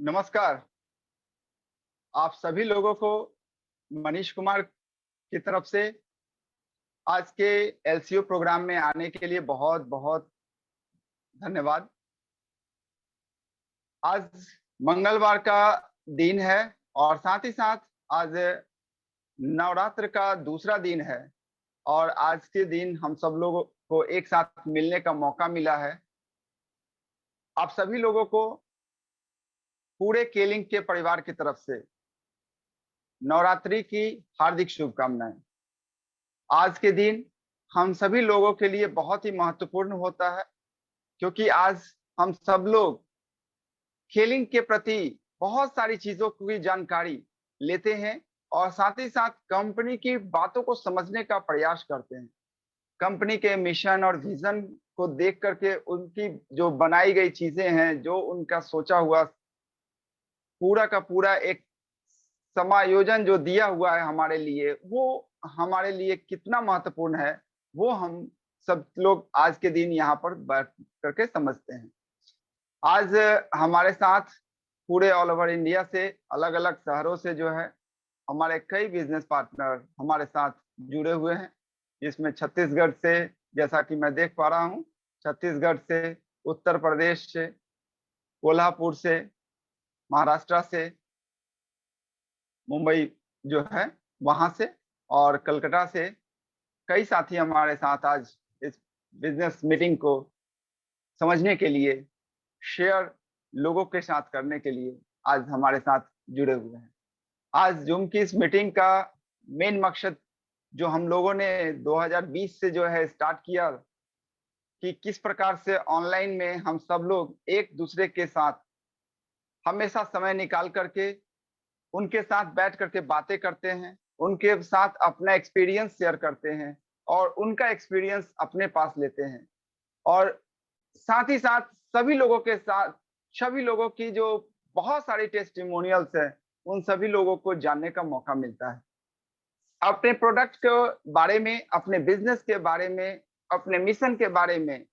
नमस्कार। आप सभी लोगों को मनीष कुमार की तरफ से आज के एलसीओ प्रोग्राम में आने के लिए बहुत-बहुत धन्यवाद। आज मंगलवार का दिन है और साथ ही साथ आज नवरात्र का दूसरा दिन है और आज के दिन हम सब लोगों को एक साथ मिलने का मौका मिला है। आप सभी लोगों को पूरे केलिंग के परिवार की तरफ से नवरात्रि की हार्दिक शुभकामनाएँ। आज के दिन हम सभी लोगों के लिए बहुत ही महत्वपूर्ण होता है क्योंकि आज हम सब लोग खेलिंग के प्रति बहुत सारी चीजों की जानकारी लेते हैं और साथ ही साथ कंपनी की बातों को समझने का प्रयास करते हैं। कंपनी के मिशन और विजन को देख करके उनकी जो बनाई गई चीजें हैं, जो उनका सोचा हुआ पूरा का पूरा एक समायोजन जो दिया हुआ है हमारे लिए, वो हमारे लिए कितना महत्वपूर्ण है, वो हम सब लोग आज के दिन यहाँ पर बैठ करके समझते हैं। आज हमारे साथ पूरे ऑल ओवर इंडिया से अलग-अलग शहरों से जो है हमारे कई बिजनेस पार्टनर हमारे साथ जुड़े हुए हैं, जिसमें छत्तीसगढ़ से जैसा कि मैं देख पा रहा हूँ, छत्तीसगढ़ से, उत्तर प्रदेश से, कोल्हापुर से, महाराष्ट्र से, मुंबई जो है वहाँ से और कलकत्ता से कई साथी हमारे साथ आज इस बिज़नेस मीटिंग को समझने के लिए, शेयर लोगों के साथ करने के लिए आज हमारे साथ जुड़े हुए हैं। आज ज़ूम की इस मीटिंग का मेन मकसद जो हम लोगों ने 2020 से जो है स्टार्ट किया कि किस प्रकार से ऑनलाइन में हम सब लोग एक-दूसरे के साथ हमेशा समय निकाल करके उनके साथ बैठ करके बातें करते हैं, उनके साथ अपना एक्सपीरियंस शेयर करते हैं और उनका एक्सपीरियंस अपने पास लेते हैं। और साथ ही साथ सभी लोगों के साथ सभी लोगों की जो बहुत सारी टेस्टिमोनियल्स हैं, उन सभी लोगों को जानने का मौका मिलता है। अपने प्रोडक्ट के बारे में, अपने बिज़नेस के बारे में, अपने मिशन के बारे में,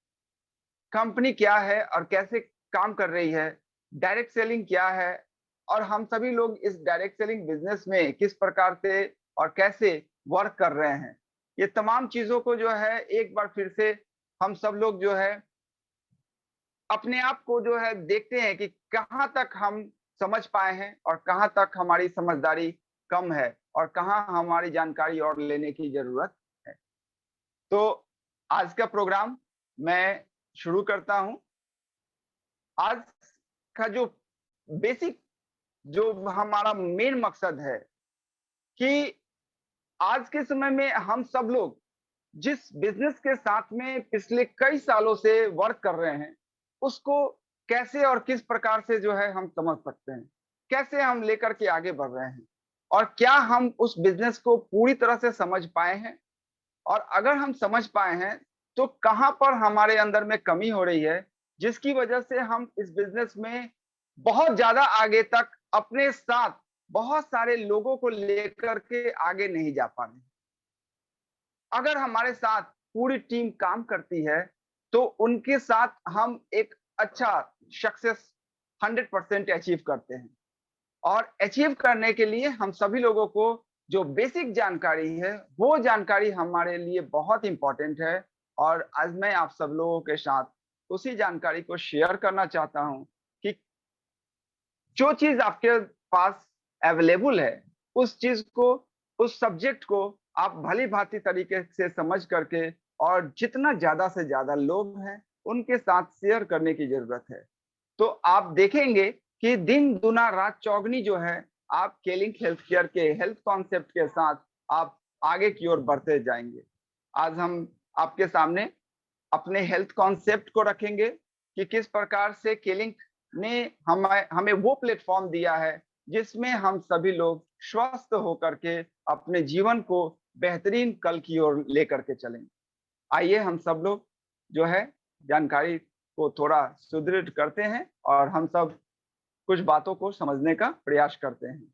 कंपनी क्या है और कैसे काम कर रही है, डायरेक्ट सेलिंग क्या है और हम सभी लोग इस डायरेक्ट सेलिंग बिज़नेस में किस प्रकार से और कैसे वर्क कर रहे हैं। ये तमाम चीज़ों को जो है एक बार फिर से हम सब लोग जो है अपने आप को जो है देखते हैं कि कहाँ तक हम समझ पाए हैं और कहाँ तक हमारी समझदारी कम है और कहाँ हमारी जानकारी और लेने की ज़रूरत है। तो आज का प्रोग्राम मैं शुरू करता हूँ। आज का जो बेसिक जो हमारा मेन मकसद है कि आज के समय में हम सब लोग जिस बिज़नेस के साथ में पिछले कई सालों से वर्क कर रहे हैं, उसको कैसे और किस प्रकार से जो है हम समझ सकते हैं? कैसे हम लेकर के आगे बढ़ रहे हैं? और क्या हम उस बिज़नेस को पूरी तरह से समझ पाए हैं? और अगर हम समझ पाए हैं, तो कहाँ पर हमारे अंदर में कमी हो रही है, जिसकी वजह से हम इस बिज़नेस में बहुत ज़्यादा आगे तक अपने साथ बहुत सारे लोगों को लेकर के आगे नहीं जा पा रहे हैं। अगर हमारे साथ पूरी टीम काम करती है, तो उनके साथ हम एक अच्छा सक्सेस 100% अचीव करते हैं। और अचीव करने के लिए हम सभी लोगों को जो बेसिक जानकारी है, वो जानकारी हमारे लिए बहुत इम्पोर्टेंट है और आज मैं आप सब लोगों के साथ उसी जानकारी को शेयर करना चाहता हूँ कि जो चीज़ आपके पास अवेलेबल है, उस चीज़ को, उस सब्जेक्ट को आप भली-भाँति तरीके से समझ करके और जितना ज़्यादा से ज़्यादा लोग हैं, उनके साथ शेयर करने की ज़रूरत है। तो आप देखेंगे कि दिन दुना रात चौगनी जो है, आप केलिंग हेल्थ केयर के हेल्थ कॉन्सेप्ट के साथ आप आगे की ओर बढ़ते जाएँगे। आज हम आपके सामने अपने हेल्थ कॉन्सेप्ट को रखेंगे कि किस प्रकार से केलिंग ने हमें हमें वो प्लेटफ़ॉर्म दिया है, जिसमें हम सभी लोग स्वस्थ होकर के अपने जीवन को बेहतरीन कल की ओर लेकर के चलेंगे। आइए हम सब लोग जो है जानकारी को थोड़ा सुदृढ़ करते हैं और हम सब कुछ बातों को समझने का प्रयास करते हैं।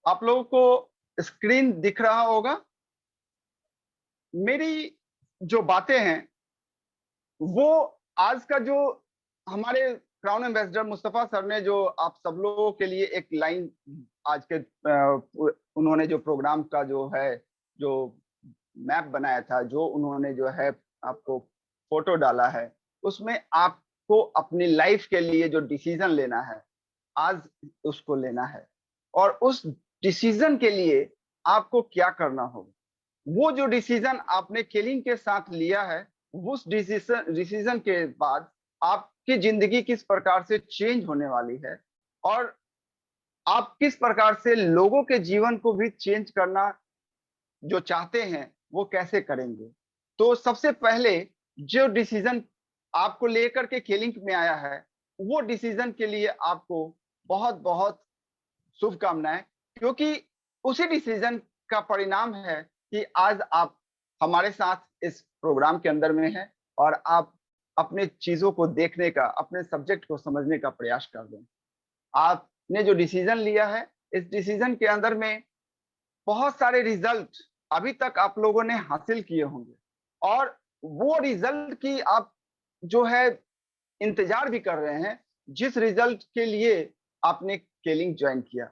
आप लोगों को स्क्रीन दिख रहा होगा। मेरी जो बातें हैं वो आज का जो हमारे क्राउन एम्बेसडर मुस्तफा सर ने जो आप सब लोगों के लिए एक लाइन आज के उन्होंने जो प्रोग्राम का जो है जो मैप बनाया था, जो उन्होंने जो है आपको फोटो डाला है, उसमें आपको अपनी लाइफ के लिए जो डिसीजन लेना है आज उसको लेना है। और उस डिसीजन के लिए आपको क्या करना होगा, वो जो डिसीजन आपने केलिंग के साथ लिया है, उस डिसीजन के बाद आपकी जिंदगी किस प्रकार से चेंज होने वाली है और आप किस प्रकार से लोगों के जीवन को भी चेंज करना जो चाहते हैं वो कैसे करेंगे। तो सबसे पहले जो डिसीजन आपको लेकर के केलिंग में आया है, वो डिसीजन के लिए आपको बहुत बहुत शुभकामनाएं, क्योंकि उसी डिसीजन का परिणाम है कि आज आप हमारे साथ इस प्रोग्राम के अंदर में हैं और आप अपने चीजों को देखने का, अपने सब्जेक्ट को समझने का प्रयास कर रहे हैं। आपने जो डिसीजन लिया है, इस डिसीजन के अंदर में बहुत सारे रिजल्ट अभी तक आप लोगों ने हासिल किए होंगे और वो रिजल्ट की आप जो है इंतजार भी कर रहे हैं, जिस रिजल्ट के लिए आपने केलिंग ज्वाइन किया।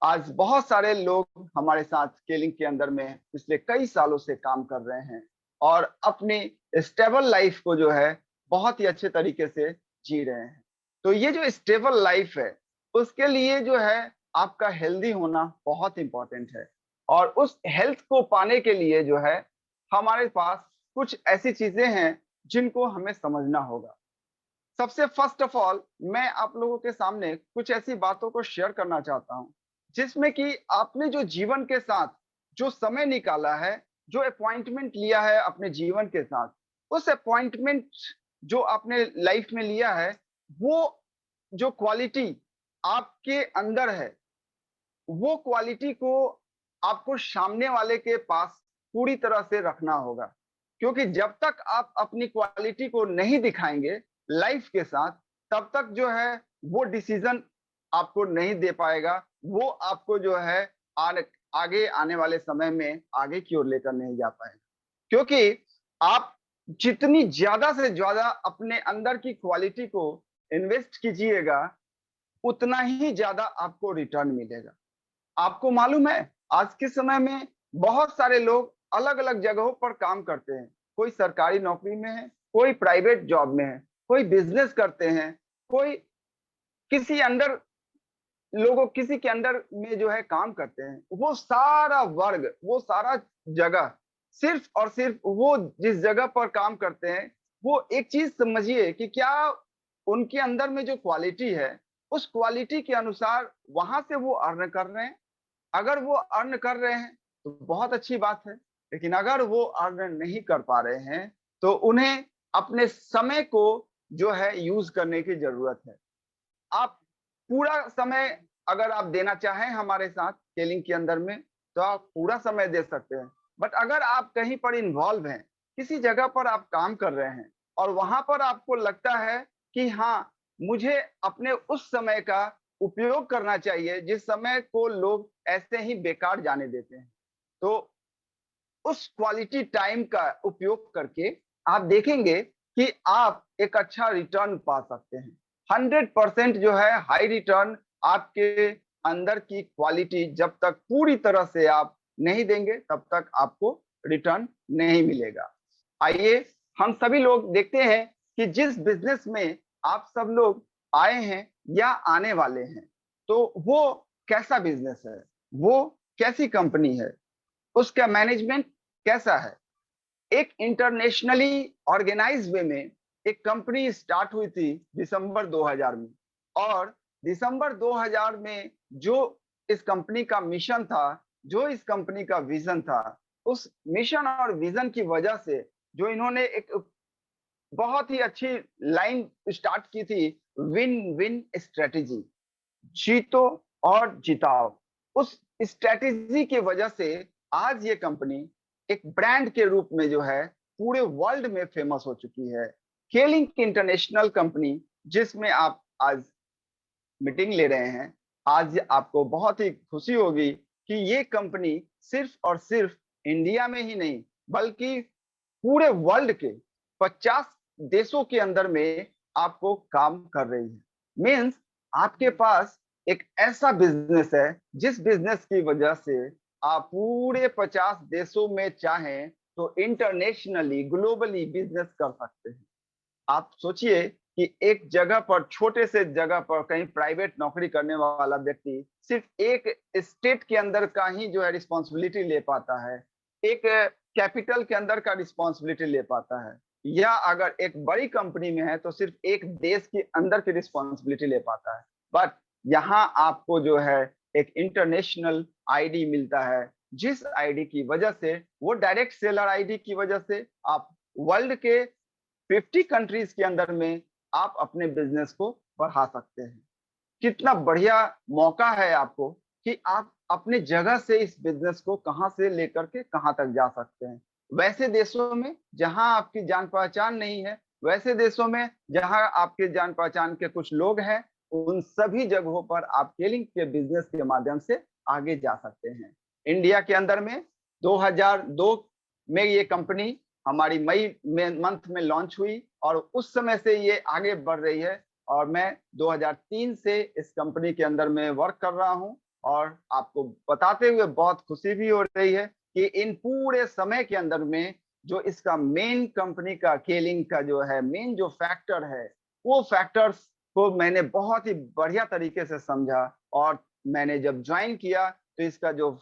आज बहुत सारे लोग हमारे साथ केलिंग के अंदर में पिछले कई सालों से काम कर रहे हैं और अपनी स्टेबल लाइफ को जो है बहुत ही अच्छे तरीके से जी रहे हैं। तो ये जो स्टेबल लाइफ है, उसके लिए जो है आपका हेल्दी होना बहुत इंपॉर्टेंट है और उस हेल्थ को पाने के लिए जो है हमारे पास कुछ ऐसी चीजें हैं जिनको हमें समझना होगा। सबसे फर्स्ट ऑफ ऑल मैं आप लोगों के सामने कुछ ऐसी बातों को शेयर करना चाहता हूं जिसमें कि आपने जो जीवन के साथ जो समय निकाला है, जो अपॉइंटमेंट लिया है अपने जीवन के साथ, उस अपॉइंटमेंट जो आपने लाइफ में लिया है, वो जो क्वालिटी आपके अंदर है, वो क्वालिटी को आपको सामने वाले के पास पूरी तरह से रखना होगा। क्योंकि जब तक आप अपनी क्वालिटी को नहीं दिखाएंगे लाइफ के साथ, तब तक जो है वो डिसीजन आपको नहीं दे पाएगा, वो आपको जो है आगे आने वाले समय में आगे की ओर लेकर नहीं जा पाएगा। क्योंकि आप जितनी ज्यादा से ज्यादा अपने अंदर की क्वालिटी को इन्वेस्ट कीजिएगा, उतना ही ज्यादा आपको रिटर्न मिलेगा। आपको मालूम है आज के समय में बहुत सारे लोग अलग-अलग जगहों पर काम करते हैं। कोई सरकारी नौकरी में है, कोई प्राइवेट जॉब में है, कोई बिजनेस करते हैं, कोई किसी अंडर किसी के अंडर में जो है काम करते हैं। वो सारा वर्ग, वो सारा जगह सिर्फ और सिर्फ वो जिस जगह पर काम करते हैं, वो एक चीज समझिए कि क्या उनके अंदर में जो क्वालिटी है, उस क्वालिटी के अनुसार वहां से वो अर्न कर रहे हैं। अगर वो अर्न कर रहे हैं तो बहुत अच्छी बात है, लेकिन अगर वो अर्न नहीं कर पा रहे हैं तो उन्हें अपने समय को जो है यूज करने की जरूरत है। आप पूरा समय अगर आप देना चाहें हमारे साथ केलिंग के अंदर में, तो आप पूरा समय दे सकते हैं। बट अगर आप कहीं पर इन्वॉल्व हैं, किसी जगह पर आप काम कर रहे हैं और वहां पर आपको लगता है कि हाँ, मुझे अपने उस समय का उपयोग करना चाहिए जिस समय को लोग ऐसे ही बेकार जाने देते हैं, तो उस क्वालिटी टाइम का उपयोग करके आप देखेंगे कि आप एक अच्छा रिटर्न पा सकते हैं। 100% जो है हाई रिटर्न आपके अंदर की क्वालिटी जब तक पूरी तरह से आप नहीं देंगे, तब तक आपको रिटर्न नहीं मिलेगा। आइए हम सभी लोग देखते हैं कि जिस बिजनेस में आप सब लोग आए हैं या आने वाले हैं, तो वो कैसा बिजनेस है, वो कैसी कंपनी है, उसका मैनेजमेंट कैसा है। एक इंटरनेशनली ऑर्गेनाइज वे में एक कंपनी स्टार्ट हुई थी दिसंबर 2000 में, और दिसंबर 2000 में जो इस कंपनी का मिशन था, जो इस कंपनी का विजन था, उस मिशन और विजन की वजह से जो इन्होंने एक बहुत ही अच्छी लाइन स्टार्ट की थी, विन विन स्ट्रेटेजी, जीतो और जिताओ। उस स्ट्रेटेजी की वजह से आज ये कंपनी एक ब्रांड के रूप में जो है पूरे वर्ल्ड में फेमस हो चुकी है। केलिंग इंटरनेशनल कंपनी जिसमें आप आज मीटिंग ले रहे हैं, आज आपको बहुत ही खुशी होगी कि ये कंपनी सिर्फ और सिर्फ इंडिया में ही नहीं बल्कि पूरे वर्ल्ड के 50 देशों के अंदर में आपको काम कर रही है। मीन्स आपके पास एक ऐसा बिजनेस है जिस बिजनेस की वजह से आप पूरे 50 देशों में चाहें तो इंटरनेशनली ग्लोबली बिजनेस कर सकते हैं। आप सोचिए कि एक जगह पर, छोटे से जगह पर कहीं प्राइवेट नौकरी करने वाला व्यक्ति सिर्फ एक स्टेट के अंदर का ही जो है रिस्पॉन्सिबिलिटी ले पाता है, एक कैपिटल के अंदर का रिस्पॉन्सिबिलिटी ले पाता है, या अगर एक बड़ी कंपनी में है तो सिर्फ एक देश के अंदर की रिस्पॉन्सिबिलिटी ले पाता है। बट यहाँ आपको जो है एक इंटरनेशनल आईडी मिलता है, जिस आईडी की वजह से, वो डायरेक्ट सेलर आईडी की वजह से आप वर्ल्ड के 50 कंट्रीज के अंदर में आप अपने बिजनेस को बढ़ा सकते हैं। कितना बढ़िया मौका है आपको कि आप अपने जगह से इस बिजनेस को कहां से लेकर के कहां तक जा सकते हैं। वैसे देशों में जहां आपकी जान पहचान नहीं है, वैसे देशों में जहां आपके जान पहचान के कुछ लोग हैं, उन सभी जगहों पर आप केलिंग के बिजनेस के माध्यम से आगे जा सकते हैं। इंडिया के अंदर में 2002 में ये कंपनी हमारी मई में मंथ में लॉन्च हुई और उस समय से ये आगे बढ़ रही है और मैं 2003 से इस कंपनी के अंदर में वर्क कर रहा हूं और आपको बताते हुए बहुत खुशी भी हो रही है कि इन पूरे समय के अंदर में जो इसका मेन कंपनी का केलिंग का जो है मेन जो फैक्टर है, वो फैक्टर्स को मैंने बहुत ही बढ़िया तरीके से समझा और मैंने जब ज्वाइन किया तो इसका जो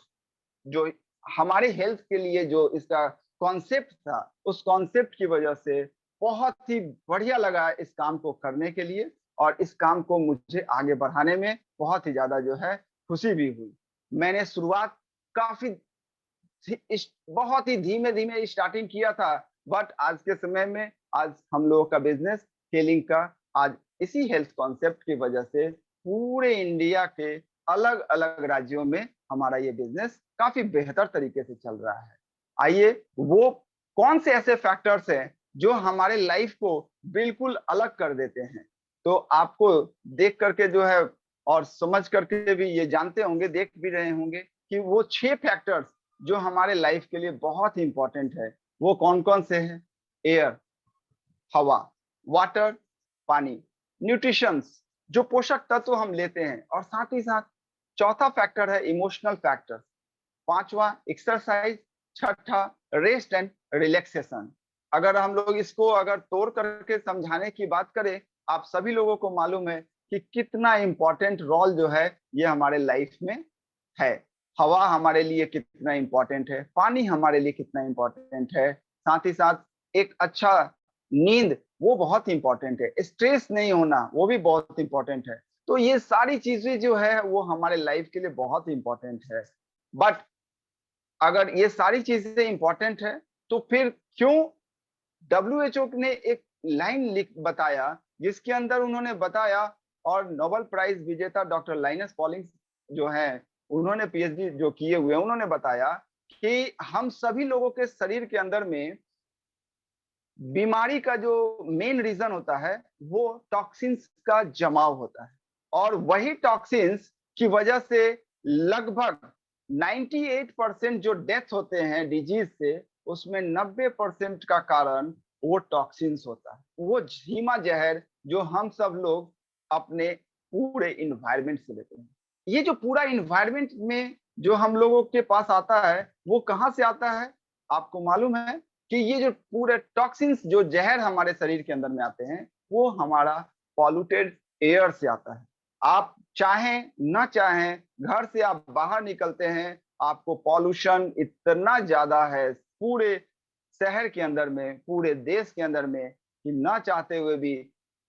जो हमारे हेल्थ के लिए जो इसका कॉन्सेप्ट था, उस कॉन्सेप्ट की वजह से बहुत ही बढ़िया लगा इस काम को करने के लिए और इस काम को मुझे आगे बढ़ाने में बहुत ही ज़्यादा जो है खुशी भी हुई। मैंने शुरुआत काफ़ी बहुत ही धीमे-धीमे स्टार्टिंग किया था, बट आज के समय में आज हम लोगों का बिज़नेस स्केलिंग का आज इसी हेल्थ कॉन्सेप्ट की वजह से पूरे इंडिया के अलग-अलग राज्यों में हमारा ये बिज़नेस काफ़ी बेहतर तरीके से चल रहा है। आइए वो कौन से ऐसे फैक्टर्स हैं जो हमारे लाइफ को बिल्कुल अलग कर देते हैं। तो आपको देख करके जो है और समझ करके भी ये जानते होंगे, देख भी रहे होंगे कि वो 6 फैक्टर्स जो हमारे लाइफ के लिए बहुत ही इम्पोर्टेंट है, वो कौन-कौन से हैं? एयर, हवा, वाटर, पानी, न्यूट्रिशंस जो पोषक तत्व हम लेते हैं और साथ ही साथ चौथा फैक्टर है इमोशनल फैक्टर, पांचवा एक्सरसाइज, छठा रेस्ट एंड रिलैक्सेशन। अगर हम लोग इसको अगर तोड़ करके समझाने की बात करें, आप सभी लोगों को मालूम है कि कितना इम्पोर्टेंट रोल जो है ये हमारे लाइफ में है। हवा हमारे लिए कितना इम्पोर्टेंट है, पानी हमारे लिए कितना इम्पोर्टेंट है, साथ ही साथ एक अच्छा नींद वो बहुत इम्पोर्टेंट है, स्ट्रेस नहीं होना वो भी बहुत इम्पोर्टेंट है। तो ये सारी चीजें जो है वो हमारे लाइफ के लिए बहुत इम्पोर्टेंट है। बट अगर ये सारी चीजें इम्पोर्टेंट है तो फिर क्यों डब्ल्यूएचओ ने एक लाइन लिख बताया जिसके अंदर उन्होंने बताया और नोबेल प्राइज विजेता डॉक्टर लाइनस पॉलिंग जो है, उन्होंने पीएचडी जो किए हुए हैं, उन्होंने बताया कि हम सभी लोगों के शरीर के अंदर में बीमारी का जो मेन रीजन होता है वो टॉक्सिन्स का जमाव होता है और वही टॉक्सिन्स की वजह से लगभग 98% जो डेथ होते हैं डिजीज से, उसमें 90% का कारण वो टॉक्सिन्स होता है, वो धीमा जहर जो हम सब लोग अपने पूरे इन्वायरमेंट से लेते हैं। ये जो पूरा इन्वायरमेंट में जो हम लोगों के पास आता है वो कहाँ से आता है? आपको मालूम है कि ये जो पूरे टॉक्सिन्स जो जहर हमारे शरीर के अंदर में आते हैं वो हमारा पॉल्यूटेड एयर से आता है। आप चाहें ना चाहें, घर से आप बाहर निकलते हैं, आपको पॉल्यूशन इतना ज्यादा है पूरे शहर के अंदर में, पूरे देश के अंदर में, कि ना चाहते हुए भी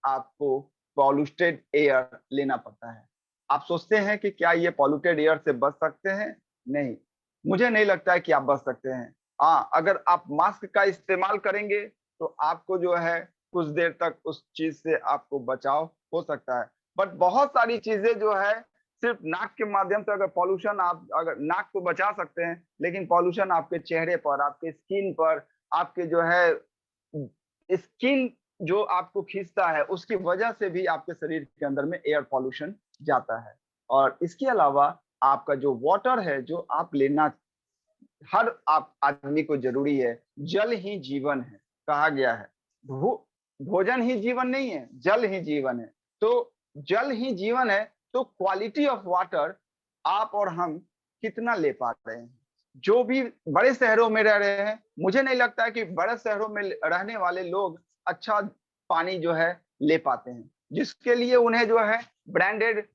आपको पॉल्यूटेड एयर लेना पड़ता है। आप सोचते हैं कि क्या ये पॉल्यूटेड एयर से बच सकते हैं? नहीं, मुझे नहीं लगता है कि आप बच सकते हैं। हाँ, अगर आप मास्क का इस्तेमाल करेंगे तो आपको जो है कुछ देर तक उस चीज से आपको बचाव हो सकता है। बट बहुत सारी चीजें जो है सिर्फ नाक के माध्यम से, अगर पॉल्यूशन आप अगर नाक को बचा सकते हैं, लेकिन पॉल्यूशन आपके चेहरे पर, आपके स्किन पर, आपके जो है स्किन जो आपको खींचता है उसकी वजह से भी आपके शरीर के अंदर में एयर पॉल्यूशन जाता है। और इसके अलावा आपका जो वाटर है, जो आप लेना हर आप आदमी को जरूरी है। जल ही जीवन है, कहा गया है। भोजन ही जीवन नहीं है, जल ही जीवन है। तो जल ही जीवन है, तो क्वालिटी ऑफ वाटर आप और हम कितना ले पा रहे हैं। जो भी बड़े शहरों में रह रहे हैं, मुझे नहीं लगता है कि बड़े शहरों में रहने वाले लोग अच्छा पानी जो है ले पाते हैं, जिसके लिए उन्हें जो है ब्रांडेड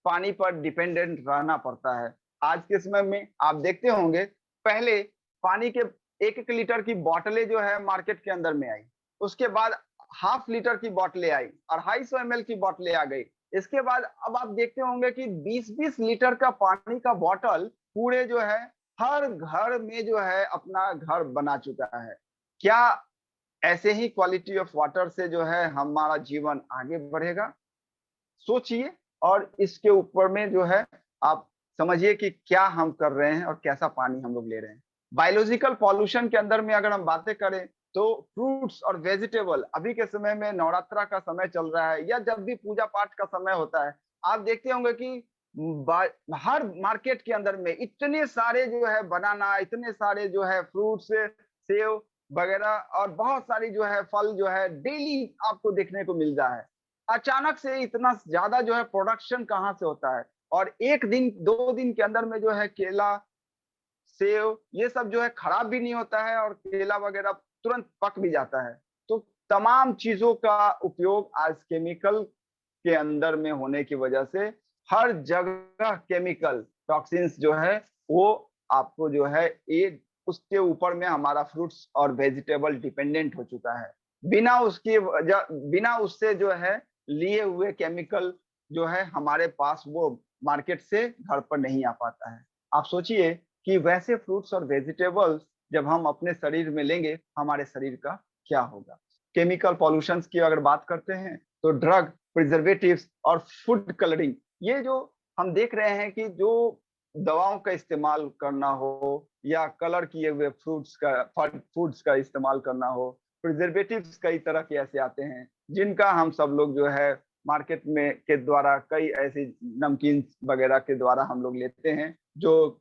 पानी पर डिपेंडेंट रहना पड़ता है। आज के समय में आप देखते होंगे, पहले पानी के 1-1 लीटर की बोतलें जो है मार्केट के अंदर में आई। उसके बाद हाफ लीटर की बोतलें आई और 250 एमएल की बोतलें आ गई। इसके बाद अब आप देखते होंगे कि 20-20 लीटर का पानी का बोतल पूरे जो है हर घर में जो है अपना घर बना चुका है। क्या ऐसे ही क्वालिटी ऑफ वाटर से जो है हमारा जीवन आगे बढ़ेगा? सोचिए और इसके ऊपर में जो है आप समझिए कि क्या हम कर रहे हैं और कैसा पानी हम लोग ले रहे हैं। बायोलॉजिकल पॉल्यूशन के अंदर में अगर हम बातें करें, तो फ्रूट्स और वेजिटेबल अभी के समय में नवरात्रा का समय चल रहा है या जब भी पूजा पाठ का समय होता है, आप देखते होंगे कि हर मार्केट के अंदर में इतने सारे जो है बनाना, इतने सारे जो है फ्रूट्स, सेव वगैरह और बहुत सारी जो है फल जो है डेली आपको देखने को मिल रहा है। अचानक से इतना ज़्यादा जो है प्रोडक्शन कहाँ से होता है? और 1 दिन 2 दिन के अंदर में जो है केला, सेव ये सब जो है खराब भी नहीं होता है और केला वगैरह तुरंत पक भी जाता है। तो तमाम चीज़ों का उपयोग आज केमिकल के अंदर में होने की वजह से हर जगह केमिकल टॉक्सिन्स जो है वो आपको जो है ये उसके ऊपर में हमारा फ्रूट्स और वेजिटेबल डिपेंडेंट हो चुका है। बिना उससे जो है लिए हुए केमिकल जो है हमारे पास वो मार्केट से घर पर नहीं आ पाता है। आप सोचिए कि वैसे फ्रूट्स और वेजिटेबल्स जब हम अपने शरीर में लेंगे, हमारे शरीर का क्या होगा? केमिकल पॉल्यूशंस की अगर बात करते हैं, तो ड्रग, प्रिजर्वेटिव्स और फूड कलरिंग, ये जो हम देख रहे हैं कि जो दवाओं का इस्तेमाल करना हो या कलर किए हुए फूड्स का इस्तेमाल करना हो, प्रिजर्वेटिव्स कई तरह के ऐसे आते हैं, जिनका हम सब लोग जो है मार्केट में के द्वारा कई ऐसे नमकीन वगैरह के द्वारा हम लोग लेते हैं, जो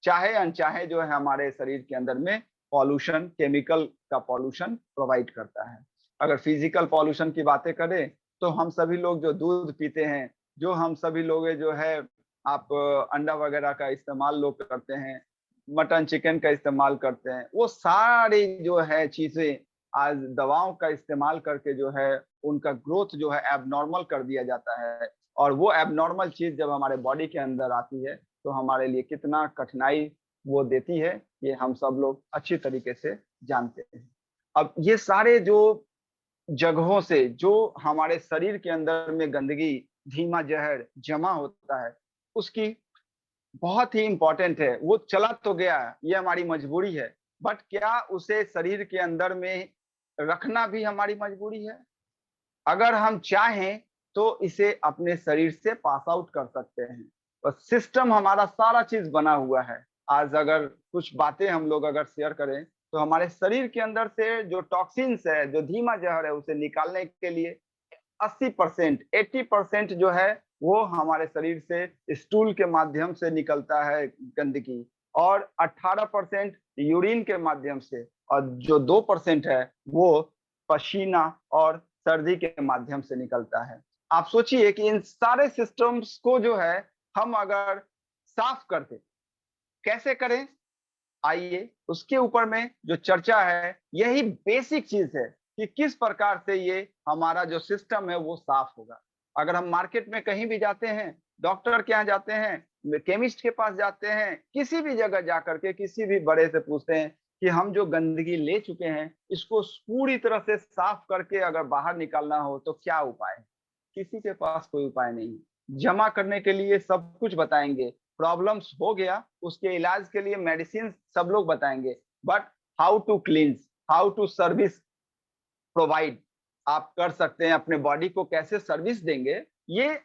चाहे अनचाहे जो है हमारे शरीर के अंदर में पॉल्यूशन, केमिकल का पॉल्यूशन प्रोवाइड करता है। अगर फिजिकल पॉल्यूशन की बातें करें, तो हम सभी लोग जो दूध पीते हैं, जो हम सभी लोग जो है आप अंडा वगैरह का इस्तेमाल लोग करते हैं, मटन, चिकन का इस्तेमाल करते हैं, वो सारी जो है चीज़ें आज दवाओं का इस्तेमाल करके जो है उनका ग्रोथ जो है एबनॉर्मल कर दिया जाता है और वो एबनॉर्मल चीज़ जब हमारे बॉडी के अंदर आती है, तो हमारे लिए कितना कठिनाई वो देती है, ये हम सब लोग अच्छी तरीके से जानते हैं। अब ये सारे जो जगहों से जो हमारे शरीर के अंदर में गंदगी, धीमा जहर जमा होता है, उसकी बहुत ही इम्पोर्टेंट है। वो चला तो गया, ये हमारी मजबूरी है, बट क्या उसे शरीर के अंदर में रखना भी हमारी मजबूरी है? अगर हम चाहें तो इसे अपने शरीर से पास आउट कर सकते हैं। और सिस्टम हमारा सारा चीज़ बना हुआ है। आज अगर कुछ बातें हम लोग अगर शेयर करें, तो हमारे शरीर के अंदर से जो टॉक्सिन्स है, जो धीमा जहर है, उसे निकालने के लिए 80% 80% जो है वो हमारे शरीर से स्टूल के माध्यम से निकलता है गंदगी और 18% यूरिन के माध्यम से और जो 2% है वो पसीना और सर्दी के माध्यम से निकलता है। आप सोचिए कि इन सारे सिस्टम्स को जो है हम अगर साफ कर दें, कैसे करें? आइए उसके ऊपर में जो चर्चा है, यही बेसिक चीज़ है कि किस प्रकार से ये हमारा जो सिस्टम है वो साफ होगा। अगर हम मार्केट में कहीं भी जाते हैं, डॉक्टर के यहाँ जाते हैं, केमिस्ट के पास जाते हैं, किसी भी जगह जाकर के किसी भी बड़े से पूछते हैं कि हम जो गंदगी ले चुके हैं, इसको पूरी तरह से साफ करके अगर बाहर निकालना हो तो क्या उपाय है? किसी के पास कोई उपाय नहीं है। जमा करने के लिए सब कुछ बताएँगे, प्रॉब्लम्स हो गया, उसके इलाज के लिए मेडिसिन सब लोग बताएँगे, but how to cleanse, how to service provide आप कर सकते हैं, अपने बॉडी को कैसे सर्विस देंगे, ये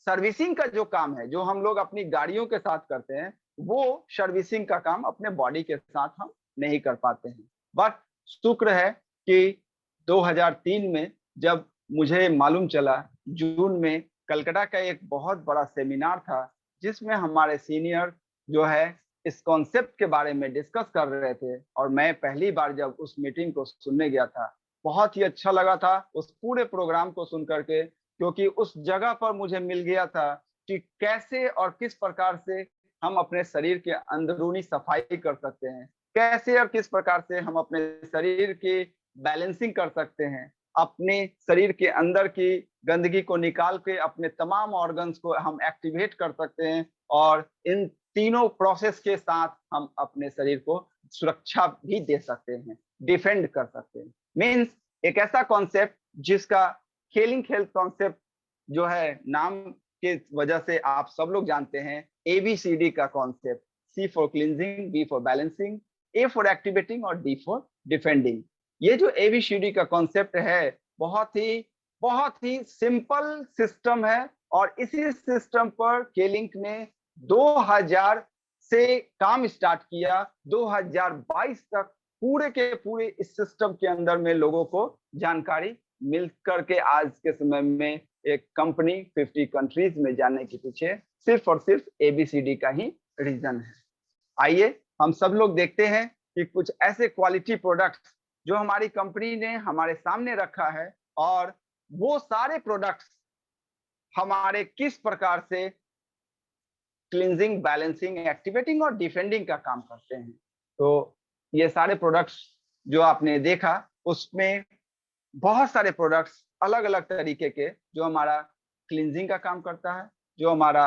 सर्विसिंग का जो काम है, जो हम लोग अपनी गाड़ियों के साथ करते हैं, वो सर्विसिंग का काम अपने बॉडी के साथ हम नहीं कर पाते हैं। बट शुक्र है कि 2003 में जब मुझे मालूम चला, जून में कलकत्ता का एक बहुत बड़ा सेमिनार था, जिसमें हमारे सीनियर जो है इस कॉन्सेप्ट के बारे में डिस्कस कर रहे थे, और मैं पहली बार जब उस मीटिंग को सुनने गया था, बहुत ही अच्छा लगा था उस पूरे प्रोग्राम को सुन करके, क्योंकि उस जगह पर मुझे मिल गया था कि कैसे और किस प्रकार से हम अपने शरीर के अंदरूनी सफाई कर सकते हैं, कैसे और किस प्रकार से हम अपने शरीर की बैलेंसिंग कर सकते हैं, अपने शरीर के अंदर की गंदगी को निकाल के अपने तमाम ऑर्गन्स को हम एक्टिवेट कर सकते हैं, और इन तीनों प्रोसेस के साथ हम अपने शरीर को सुरक्षा भी दे सकते हैं, डिफेंड कर सकते हैं। मीन्स एक ऐसा कॉन्सेप्ट जिसका खेलिंग हेल्थ कॉन्सेप्ट जो है, नाम के वजह से आप सब लोग जानते हैं, एबीसीडी का concept, C for cleansing, B for balancing, A for activating और डी फॉर डिफेंडिंग। ये जो एबीसीडी का कॉन्सेप्ट है, बहुत ही सिंपल सिस्टम है, और इसी सिस्टम पर केलिंक ने 2000 से काम स्टार्ट किया। 2022 तक पूरे के पूरे इस सिस्टम के अंदर में लोगों को जानकारी मिल करके आज के समय में एक कंपनी 50 कंट्रीज में जाने के पीछे सिर्फ और सिर्फ एबीसीडी का ही रीजन है। आइए हम सब लोग देखते हैं कि कुछ ऐसे क्वालिटी प्रोडक्ट्स जो हमारी कंपनी ने हमारे सामने रखा है, और वो सारे प्रोडक्ट्स हमारे किस प्रकार से क्लींजिंग, बैलेंसिंग, एक्टिवेटिंग और डिफेंडिंग का काम करते हैं। तो ये सारे प्रोडक्ट्स जो आपने देखा, उसमें बहुत सारे प्रोडक्ट्स अलग-अलग तरीके के, जो हमारा क्लींजिंग का काम करता है, जो हमारा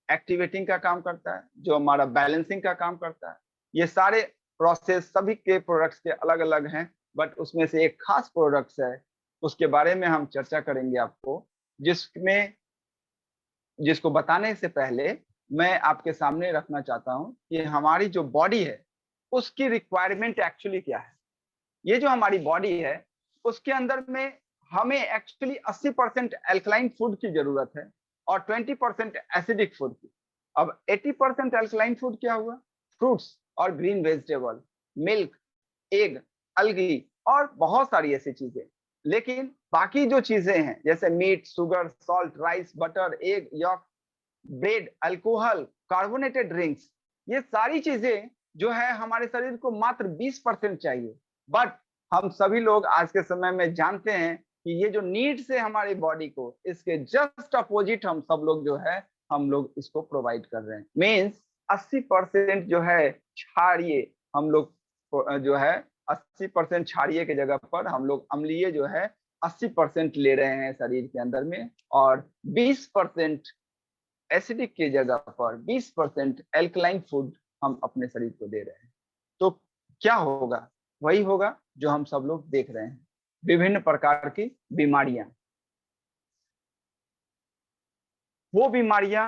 एक्टिवेटिंग का काम करता है, जो हमारा बैलेंसिंग का काम करता है। ये सारे प्रोसेस सभी के प्रोडक्ट्स के अलग-अलग हैं, बट उसमें से एक खास प्रोडक्ट्स है, उसके बारे में हम चर्चा करेंगे आपको, जिसमें जिसको बताने से पहले मैं आपके सामने रखना चाहता हूँ कि हमारी जो बॉडी है, उसकी रिक्वायरमेंट एक्चुअली क्या है। ये जो हमारी बॉडी है, उसके अंदर में हमें एक्चुअली 80% अल्कलाइन फूड की जरूरत है, और 20% एसिडिक फूड की। अब 80% अल्कलाइन फूड क्या हुआ? फ्रूट्स और ग्रीन वेजिटेबल, मिल्क, एग, अलगी और बहुत सारी ऐसी चीजें। लेकिन बाकी जो चीजें हैं, जैसे meat, sugar, salt, rice, butter, egg, yolk, bread, alcohol, carbonated drinks, ये सारी चीजें जो है हमारे शरीर को मात्र 20% चाहिए। बट हम सभी लोग आज के समय में जानते हैं कि ये जो नीड्स है हमारी बॉडी को, इसके जस्ट अपोजिट हम सब लोग जो है, हम लोग इसको प्रोवाइड कर रहे हैं। मीन्स 80% जो है क्षारीय, हम लोग जो है 80% क्षारीय के जगह पर हम लोग अम्लीय जो है 80% ले रहे हैं शरीर के अंदर में, और 20% एसिडिक की जगह पर 20% एल्कलाइन फूड हम अपने शरीर को दे रहे हैं। तो क्या होगा? वही होगा जो हम सब लोग देख रहे हैं, विभिन्न प्रकार की बीमारियां। वो बीमारियां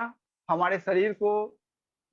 हमारे शरीर को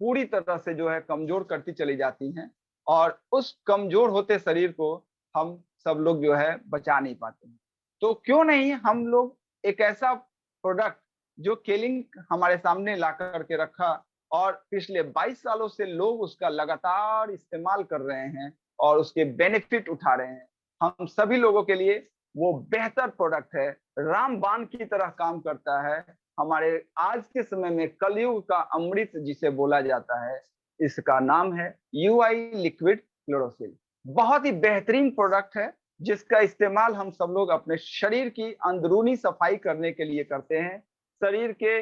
पूरी तरह से जो है कमजोर करती चली जाती हैं, और उस कमजोर होते शरीर को हम सब लोग जो है बचा नहीं पाते हैं। तो क्यों नहीं हम लोग एक ऐसा प्रोडक्ट जो केलिंग हमारे सामने ला करके रखा, और पिछले 22 सालों से लोग उसका लगातार इस्तेमाल कर रहे हैं और उसके बेनिफिट उठा रहे हैं। हम सभी लोगों के लिए वो बेहतर प्रोडक्ट है, रामबाण की तरह काम करता है। हमारे आज के समय में कलयुग का अमृत जिसे बोला जाता है, इसका नाम है यूआई लिक्विड क्लोरोफिल। बहुत ही बेहतरीन प्रोडक्ट है, जिसका इस्तेमाल हम सब लोग अपने शरीर की अंदरूनी सफाई करने के लिए करते हैं, शरीर के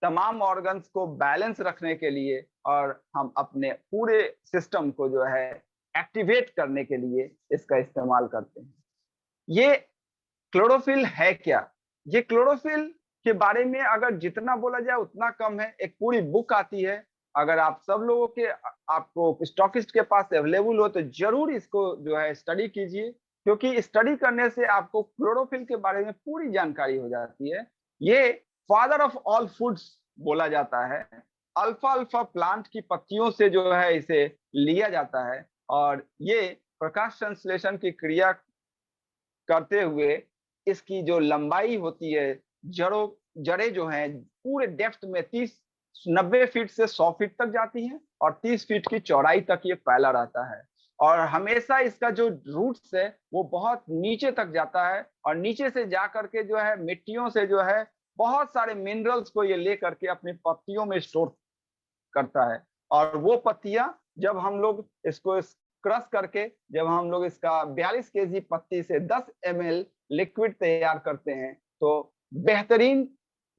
तमाम ऑर्गन्स को बैलेंस रखने के लिए, और हम अपने पूरे सिस्टम को जो है एक्टिवेट करने के लिए इसका इस्तेमाल करते हैं। ये क्लोरोफिल है क्या? ये क्लोरोफिल के बारे में अगर जितना बोला जाए उतना कम है। एक पूरी बुक आती है, अगर आप सब लोगों के आपको स्टॉकिस्ट के पास अवेलेबल हो तो जरूर इसको जो है स्टडी कीजिए, क्योंकि स्टडी करने से आपको क्लोरोफिल के बारे में पूरी जानकारी हो जाती है। ये फादर ऑफ ऑल फूड्स बोला जाता है। अल्फा अल्फा प्लांट की पत्तियों से जो है इसे लिया जाता है, और ये प्रकाश संश्लेषण की क्रिया करते हुए इसकी जो लंबाई होती है, जड़ें जो हैं पूरे डेप्थ में 90 फीट से 100 फीट तक जाती हैं, और 30 फीट की चौड़ाई तक ये फैला रहता है। और हमेशा इसका जो रूट्स है वो बहुत नीचे तक जाता है, और नीचे से जा करके जो है मिट्टियों से जो है बहुत सारे मिनरल्स को ये ले करके अपनी पत्तियों में स्टोर करता है। और वो पत्तियां जब हम लोग इसको क्रश करके जब हम लोग इसका 42 केजी पत्ती से 10 ml लिक्विड तैयार करते हैं, तो बेहतरीन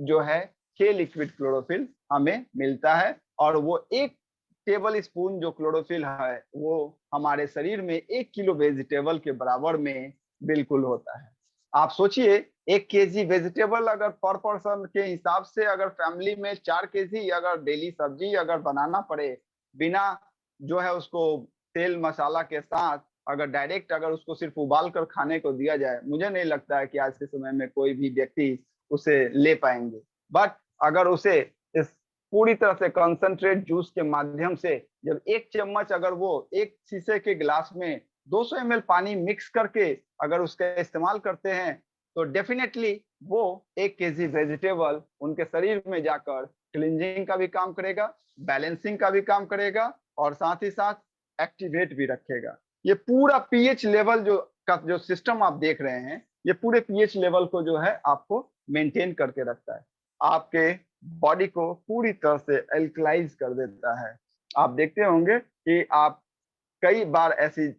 जो है के लिक्विड क्लोरोफिल हमें मिलता है। और वो 1 टेबल स्पून जो क्लोरोफिल है वो हमारे शरीर में 1 किलो वेजिटेबल के बराबर में बिल्कुल होता है। आप सोचिए 1 केजी वेजिटेबल अगर पर पर्सन के हिसाब से अगर फैमिली में 4 केजी अगर डेली सब्जी अगर बनाना पड़े, बिना जो है उसको तेल मसाला के साथ, अगर डायरेक्ट अगर उसको सिर्फ उबाल कर खाने को दिया जाए, मुझे नहीं लगता है कि आज के समय में कोई भी व्यक्ति उसे ले पाएंगे। बट अगर उसे इस पूरी तरह से कंसंट्रेट जूस के माध्यम से जब 1 चम्मच अगर वो 1 शीशे के गिलास में 200 ml पानी मिक्स करके अगर उसका इस्तेमाल करते हैं, तो डेफिनेटली वो 1 केजी वेजिटेबल उनके शरीर में जाकर क्लींजिंग का भी काम करेगा, बैलेंसिंग का भी काम करेगा और साथ ही साथ एक्टिवेट भी रखेगा। ये पूरा पीएच लेवल जो सिस्टम आप देख रहे हैं, ये पूरे पीएच लेवल को जो है आपको मेंटेन करके रखता है। आपके बॉडी को पूरी तरह से एल्कलाइज कर देता है। आप देखते होंगे कि आप कई बार ऐसी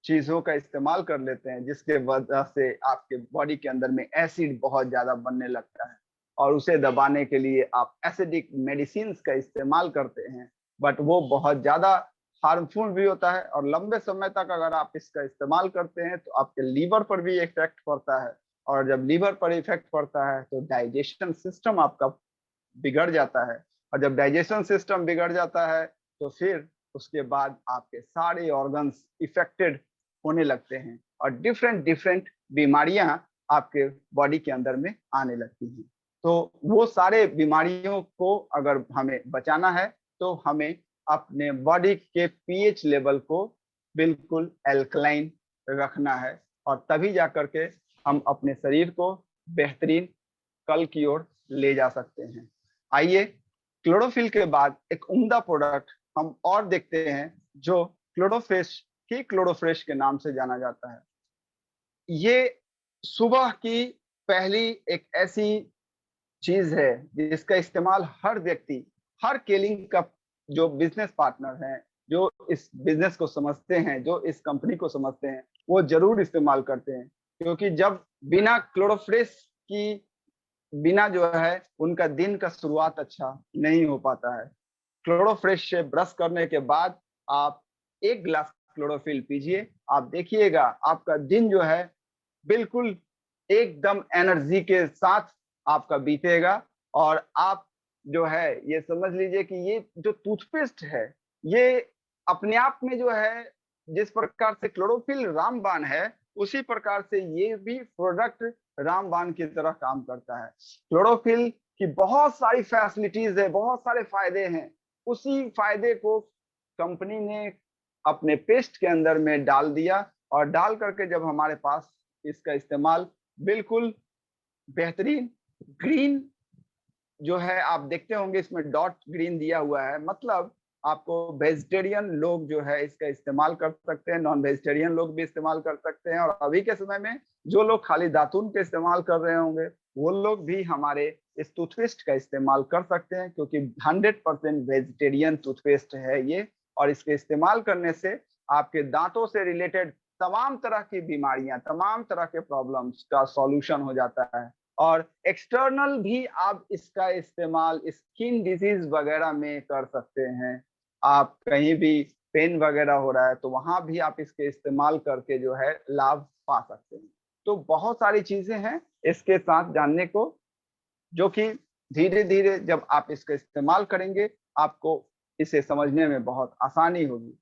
चीजों का इस्तेमाल कर लेते हैं जिसके वजह से आपके बॉडी के अंदर में एसिड बहुत ज्यादा बनने लगता है और उसे दबाने के लिए आप एसिडिक मेडिसिन का इस्तेमाल करते हैं, बट वो बहुत ज्यादा हार्मफुल भी होता है और लंबे समय तक अगर आप इसका इस्तेमाल करते हैं तो आपके लीवर पर भी इफेक्ट पड़ता है। और जब लीवर पर इफेक्ट पड़ता है तो डाइजेशन सिस्टम आपका बिगड़ जाता है और जब डाइजेशन सिस्टम बिगड़ जाता है तो फिर उसके बाद आपके सारे ऑर्गन्स इफेक्टेड होने लगते हैं और डिफरेंट डिफरेंट बीमारियां आपके बॉडी के अंदर में आने लगती हैं। तो वो सारे बीमारियों को अगर हमें बचाना है तो हमें अपने बॉडी के पीएच लेवल को बिल्कुल एल्कलाइन रखना है और तभी जाकर के हम अपने शरीर को बेहतरीन कल की ओर ले जा सकते हैं। आइए क्लोरोफिल के बाद एक उम्दा प्रोडक्ट हम और देखते हैं जो क्लोरोफ्रेश के नाम से जाना जाता है। ये सुबह की पहली एक ऐसी चीज है जिसका इस्तेमाल हर व्यक्ति, हर केलिंग का जो बिजनेस पार्टनर हैं, जो इस बिजनेस को समझते हैं, जो इस कंपनी को समझते हैं, वो जरूर इस्तेमाल करते हैं। क्योंकि जब बिना क्लोरोफ्रेश की बिना जो है उनका दिन का शुरुआत अच्छा नहीं हो पाता है। क्लोरोफ्रेश से ब्रश करने के बाद आप 1 गिलास क्लोरोफिल पीजिए, आप देखिएगा आपका दिन जो है बिल्कुल एकदम एनर्जी के साथ आपका बीतेगा और आप जो है ये समझ लीजिए कि ये जो टूथपेस्ट है, ये अपने आप में जो है जिस प्रकार से क्लोरोफिल रामबाण है, उसी प्रकार से ये भी प्रोडक्ट रामबाण की तरह काम करता है। क्लोरोफिल की बहुत सारी फैसिलिटीज है, बहुत सारे फायदे हैं। उसी फायदे को कंपनी ने अपने पेस्ट के अंदर में डाल दिया और डाल करके जब हमारे पास इसका इस्तेमाल बिल्कुल बेहतरीन ग्रीन जो है, आप देखते होंगे इसमें डॉट ग्रीन दिया हुआ है, मतलब आपको वेजिटेरियन लोग जो है इसका इस्तेमाल कर सकते हैं, नॉन वेजिटेरियन लोग भी इस्तेमाल कर सकते हैं और अभी के समय में जो लोग खाली दातून के इस्तेमाल कर रहे होंगे वो लोग भी हमारे इस टूथपेस्ट का इस्तेमाल कर सकते हैं क्योंकि 100% वेजिटेरियन टूथपेस्ट है ये। और इसके इस्तेमाल करने से आपके दांतों से रिलेटेड तमाम तरह की बीमारियां, तमाम तरह के प्रॉब्लम्स का सॉल्यूशन हो जाता है। और एक्सटर्नल भी आप इसका इस्तेमाल स्किन डिजीज वगैरह में कर सकते हैं। आप कहीं भी पेन वगैरह हो रहा है तो वहां भी आप इसके इस्तेमाल करके जो है लाभ पा सकते हैं। तो बहुत सारी चीजें हैं इसके साथ जानने को, जो कि धीरे धीरे जब आप इसका इस्तेमाल करेंगे आपको इसे समझने में बहुत आसानी होगी।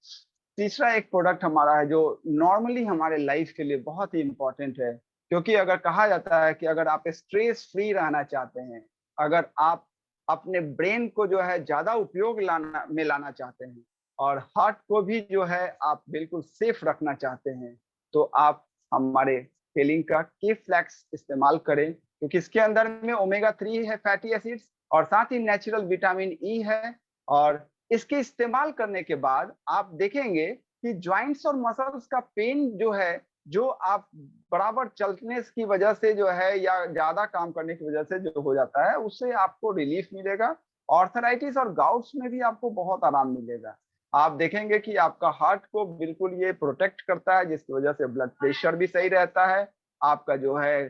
तीसरा एक प्रोडक्ट हमारा है जो नॉर्मली हमारे लाइफ के लिए बहुत ही इम्पोर्टेंट है, क्योंकि अगर कहा जाता है कि अगर आप स्ट्रेस फ्री रहना चाहते हैं, अगर आप अपने ब्रेन को जो है ज्यादा उपयोग लाना चाहते हैं और हार्ट को भी जो है आप बिल्कुल सेफ रखना चाहते हैं, तो आप हमारे केलिंग का की फ्लैक्स इस्तेमाल करें, क्योंकि इसके अंदर में ओमेगा 3 है फैटी एसिड्स और साथ ही नेचुरल विटामिन ई है। और इसके इस्तेमाल करने के बाद आप देखेंगे कि जॉइंट्स और मसल्स का पेन जो है, जो आप बराबर चलने की वजह से जो है या ज्यादा काम करने की वजह से जो हो जाता है, उससे आपको रिलीफ मिलेगा ऑर्थराइटिस और गाउट्स में भी आपको बहुत आराम मिलेगा। आप देखेंगे कि आपका हार्ट को बिल्कुल ये प्रोटेक्ट करता है, जिसकी वजह से ब्लड प्रेशर भी सही रहता है, आपका जो है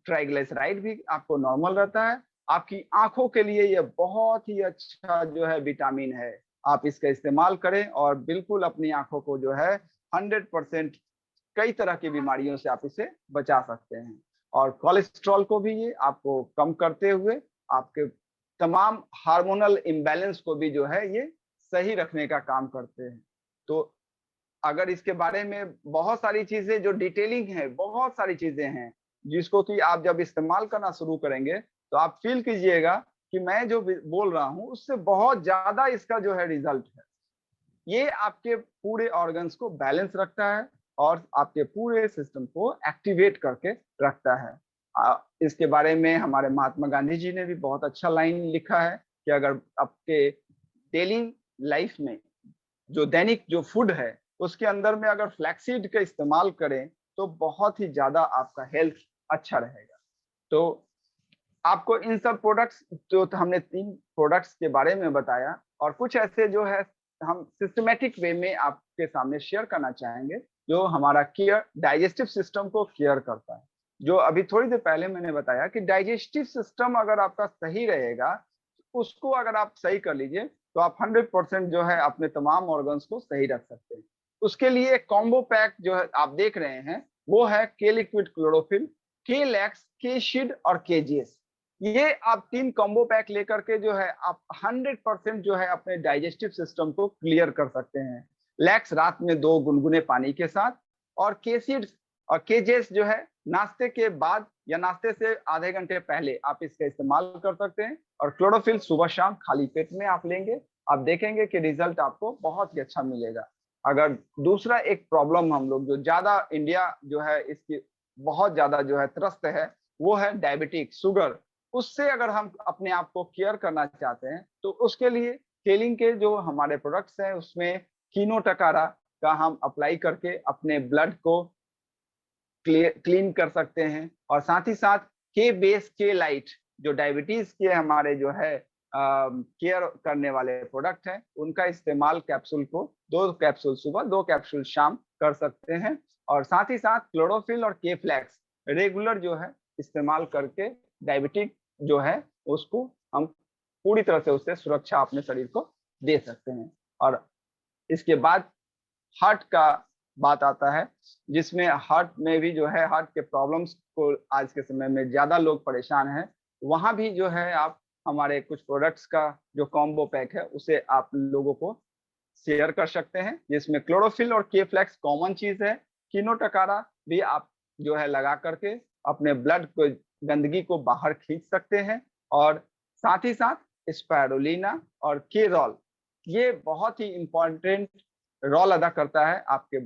ट्राइग्लिसराइड भी आपको नॉर्मल रहता है। आपकी आंखों के लिए ये बहुत ही अच्छा जो है विटामिन है, आप इसका इस्तेमाल करें और बिल्कुल अपनी आंखों को जो है 100% कई तरह की बीमारियों से आप इसे बचा सकते हैं। और कोलेस्ट्रॉल को भी ये आपको कम करते हुए आपके तमाम हार्मोनल इम्बैलेंस को भी जो है ये सही रखने का काम करते हैं। तो अगर इसके बारे में बहुत सारी चीजें जो डिटेलिंग है, बहुत सारी चीजें हैं जिसको कि आप जब इस्तेमाल करना शुरू करेंगे तो आप फील कीजिएगा कि मैं जो बोल रहा हूँ उससे बहुत ज्यादा इसका जो है रिजल्ट है। ये आपके पूरे ऑर्गन्स को बैलेंस रखता है और आपके पूरे सिस्टम को एक्टिवेट करके रखता है। इसके बारे में हमारे महात्मा गांधी जी ने भी बहुत अच्छा लाइन लिखा है कि अगर आपके डेली लाइफ में जो दैनिक जो फूड है उसके अंदर में अगर फ्लैक्सीड का इस्तेमाल करें तो बहुत ही ज्यादा आपका हेल्थ अच्छा रहेगा। तो आपको इन सब प्रोडक्ट्स जो हमने 3 प्रोडक्ट्स के बारे में बताया और कुछ ऐसे जो है हम सिस्टमैटिक वे में आपके सामने शेयर करना चाहेंगे जो हमारा केयर डाइजेस्टिव सिस्टम को केयर करता है। जो अभी थोड़ी देर पहले मैंने बताया कि डाइजेस्टिव सिस्टम अगर आपका सही रहेगा, उसको अगर आप सही कर लीजिए तो आप 100% जो है अपने तमाम ऑर्गन्स को सही रख सकते हैं। उसके लिए एक कॉम्बो पैक जो है आप देख रहे हैं वो है के लिक्विड क्लोरोफिल, के लैक्स, के शीड और के जीएस। ये आप 3 कॉम्बो पैक लेकर के जो है आप 100% जो है अपने डाइजेस्टिव सिस्टम को क्लियर कर सकते हैं। लैक्स रात में 2 गुनगुने पानी के साथ और के सीड्स और के जेस जो है नाश्ते के बाद या नाश्ते से आधे घंटे पहले आप इसका इस्तेमाल कर सकते हैं। और क्लोरोफिल सुबह शाम खाली पेट में आप लेंगे, आप देखेंगे कि रिजल्ट आपको बहुत ही अच्छा मिलेगा। अगर दूसरा एक प्रॉब्लम हम लोग जो ज्यादा इंडिया जो है इसकी बहुत ज्यादा जो है त्रस्त है वो है डायबिटिक शुगर। उससे अगर हम अपने आप को केयर करना चाहते हैं तो उसके लिए केलिंग के जो हमारे प्रोडक्ट्स हैं उसमें कीनो टकारा का हम अप्लाई करके अपने ब्लड को क्लीन कर सकते हैं। और साथ ही साथ के बेस के लाइट जो डायबिटीज के हमारे जो है केयर करने वाले प्रोडक्ट हैं उनका इस्तेमाल कैप्सूल को 2 कैप्सूल सुबह 2 कैप्सूल शाम कर सकते हैं। और साथ ही साथ क्लोरोफिल और के फ्लैक्स रेगुलर जो है इस्तेमाल करके डायबिटिक जो है उसको हम पूरी तरह से उससे सुरक्षा अपने शरीर को दे सकते हैं। और इसके बाद हार्ट का बात आता है जिसमें हार्ट में भी जो है हार्ट के प्रॉब्लम्स को आज के समय में ज्यादा लोग परेशान हैं, वहां भी जो है आप हमारे कुछ प्रोडक्ट्स का जो कॉम्बो पैक है उसे आप लोगों को शेयर कर सकते हैं, जिसमें क्लोरोफिल और के फ्लैक्स कॉमन चीज है। कीनो टकारा भी आप जो है लगा करके अपने ब्लड को गंदगी को बाहर खींच सकते हैं। और साथ ही साथ स्पायरुलिना और के रोल ये बहुत ही इम्पोर्टेंट रोल अदा करता है आपके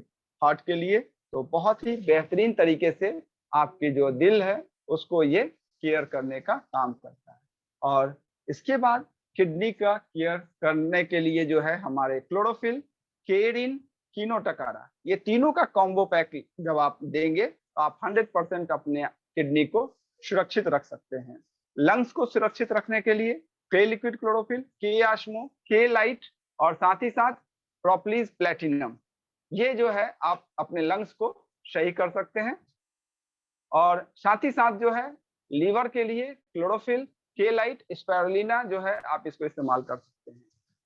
हार्ट के लिए। तो बहुत ही बेहतरीन तरीके से आपके जो दिल है उसको ये केयर करने का काम करता है। और इसके बाद किडनी का केयर करने के लिए जो है हमारे क्लोरोफिल, केरिन, कीनो टकारा ये तीनों का कॉम्बो पैक जब आप देंगे तो आप 100% अपने किडनी को सुरक्षित रख सकते हैं। लंग्स को सुरक्षित रखने के लिए के लिक्विड क्लोरोफिल, के आश्मो, के लाइट और साथ ही साथ प्रोपलीज प्लेटिनम ये जो है आप अपने लंग्स को सही कर सकते हैं। और साथ ही साथ जो है लीवर के लिए क्लोरोफिल, के लाइट, स्पायरुलिना जो है आप इसको इस्तेमाल कर सकते हैं।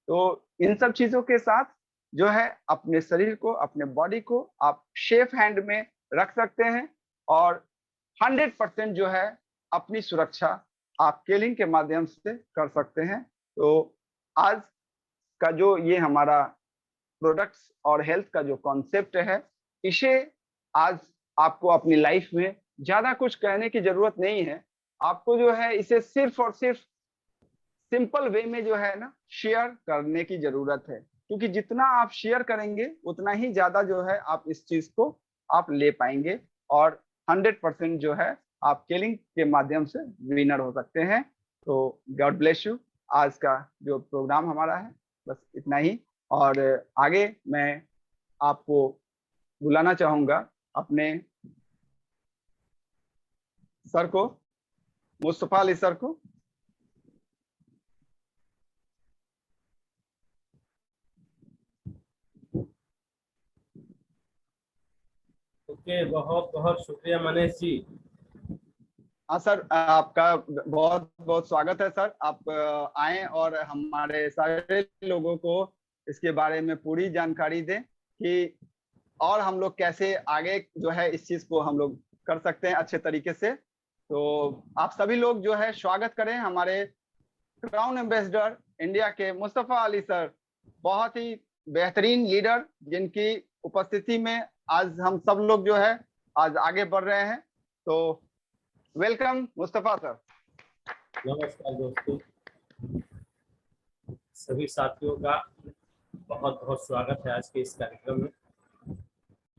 तो इन सब चीजों के साथ जो है अपने शरीर को अपने बॉडी को आप सेफ हैंड में रख सकते हैं और 100% जो है अपनी सुरक्षा आप केलिंग के माध्यम से कर सकते हैं। तो आज का जो ये हमारा प्रोडक्ट्स और हेल्थ का जो कॉन्सेप्ट है इसे आज आपको अपनी लाइफ में ज्यादा कुछ कहने की जरूरत नहीं है। आपको जो है इसे सिर्फ और सिर्फ सिंपल वे में जो है ना शेयर करने की जरूरत है, क्योंकि जितना आप शेयर करेंगे उतना ही ज्यादा जो है आप इस चीज को आप ले पाएंगे और 100% जो है आप केलिंग के माध्यम से विनर हो सकते हैं। तो गॉड ब्लेस यू। आज का जो प्रोग्राम हमारा है बस इतना ही। और आगे मैं आपको बुलाना चाहूंगा अपने सर को, मुस्तफा अली सर को। ओके, बहुत बहुत शुक्रिया मनीष जी। हाँ सर, आपका बहुत बहुत स्वागत है सर। आप आए और हमारे सारे लोगों को इसके बारे में पूरी जानकारी दें कि और हम लोग कैसे आगे जो है इस चीज को हम लोग कर सकते हैं अच्छे तरीके से। तो आप सभी लोग जो है स्वागत करें हमारे क्राउन एम्बेसडर इंडिया के मुस्तफा अली सर, बहुत ही बेहतरीन लीडर जिनकी उपस्थिति में आज हम सब लोग जो है आज आगे बढ़ रहे हैं। तो वेलकम मुस्तफा सर। नमस्कार दोस्तों, सभी साथियों का बहुत बहुत स्वागत है आज के इस कार्यक्रम में।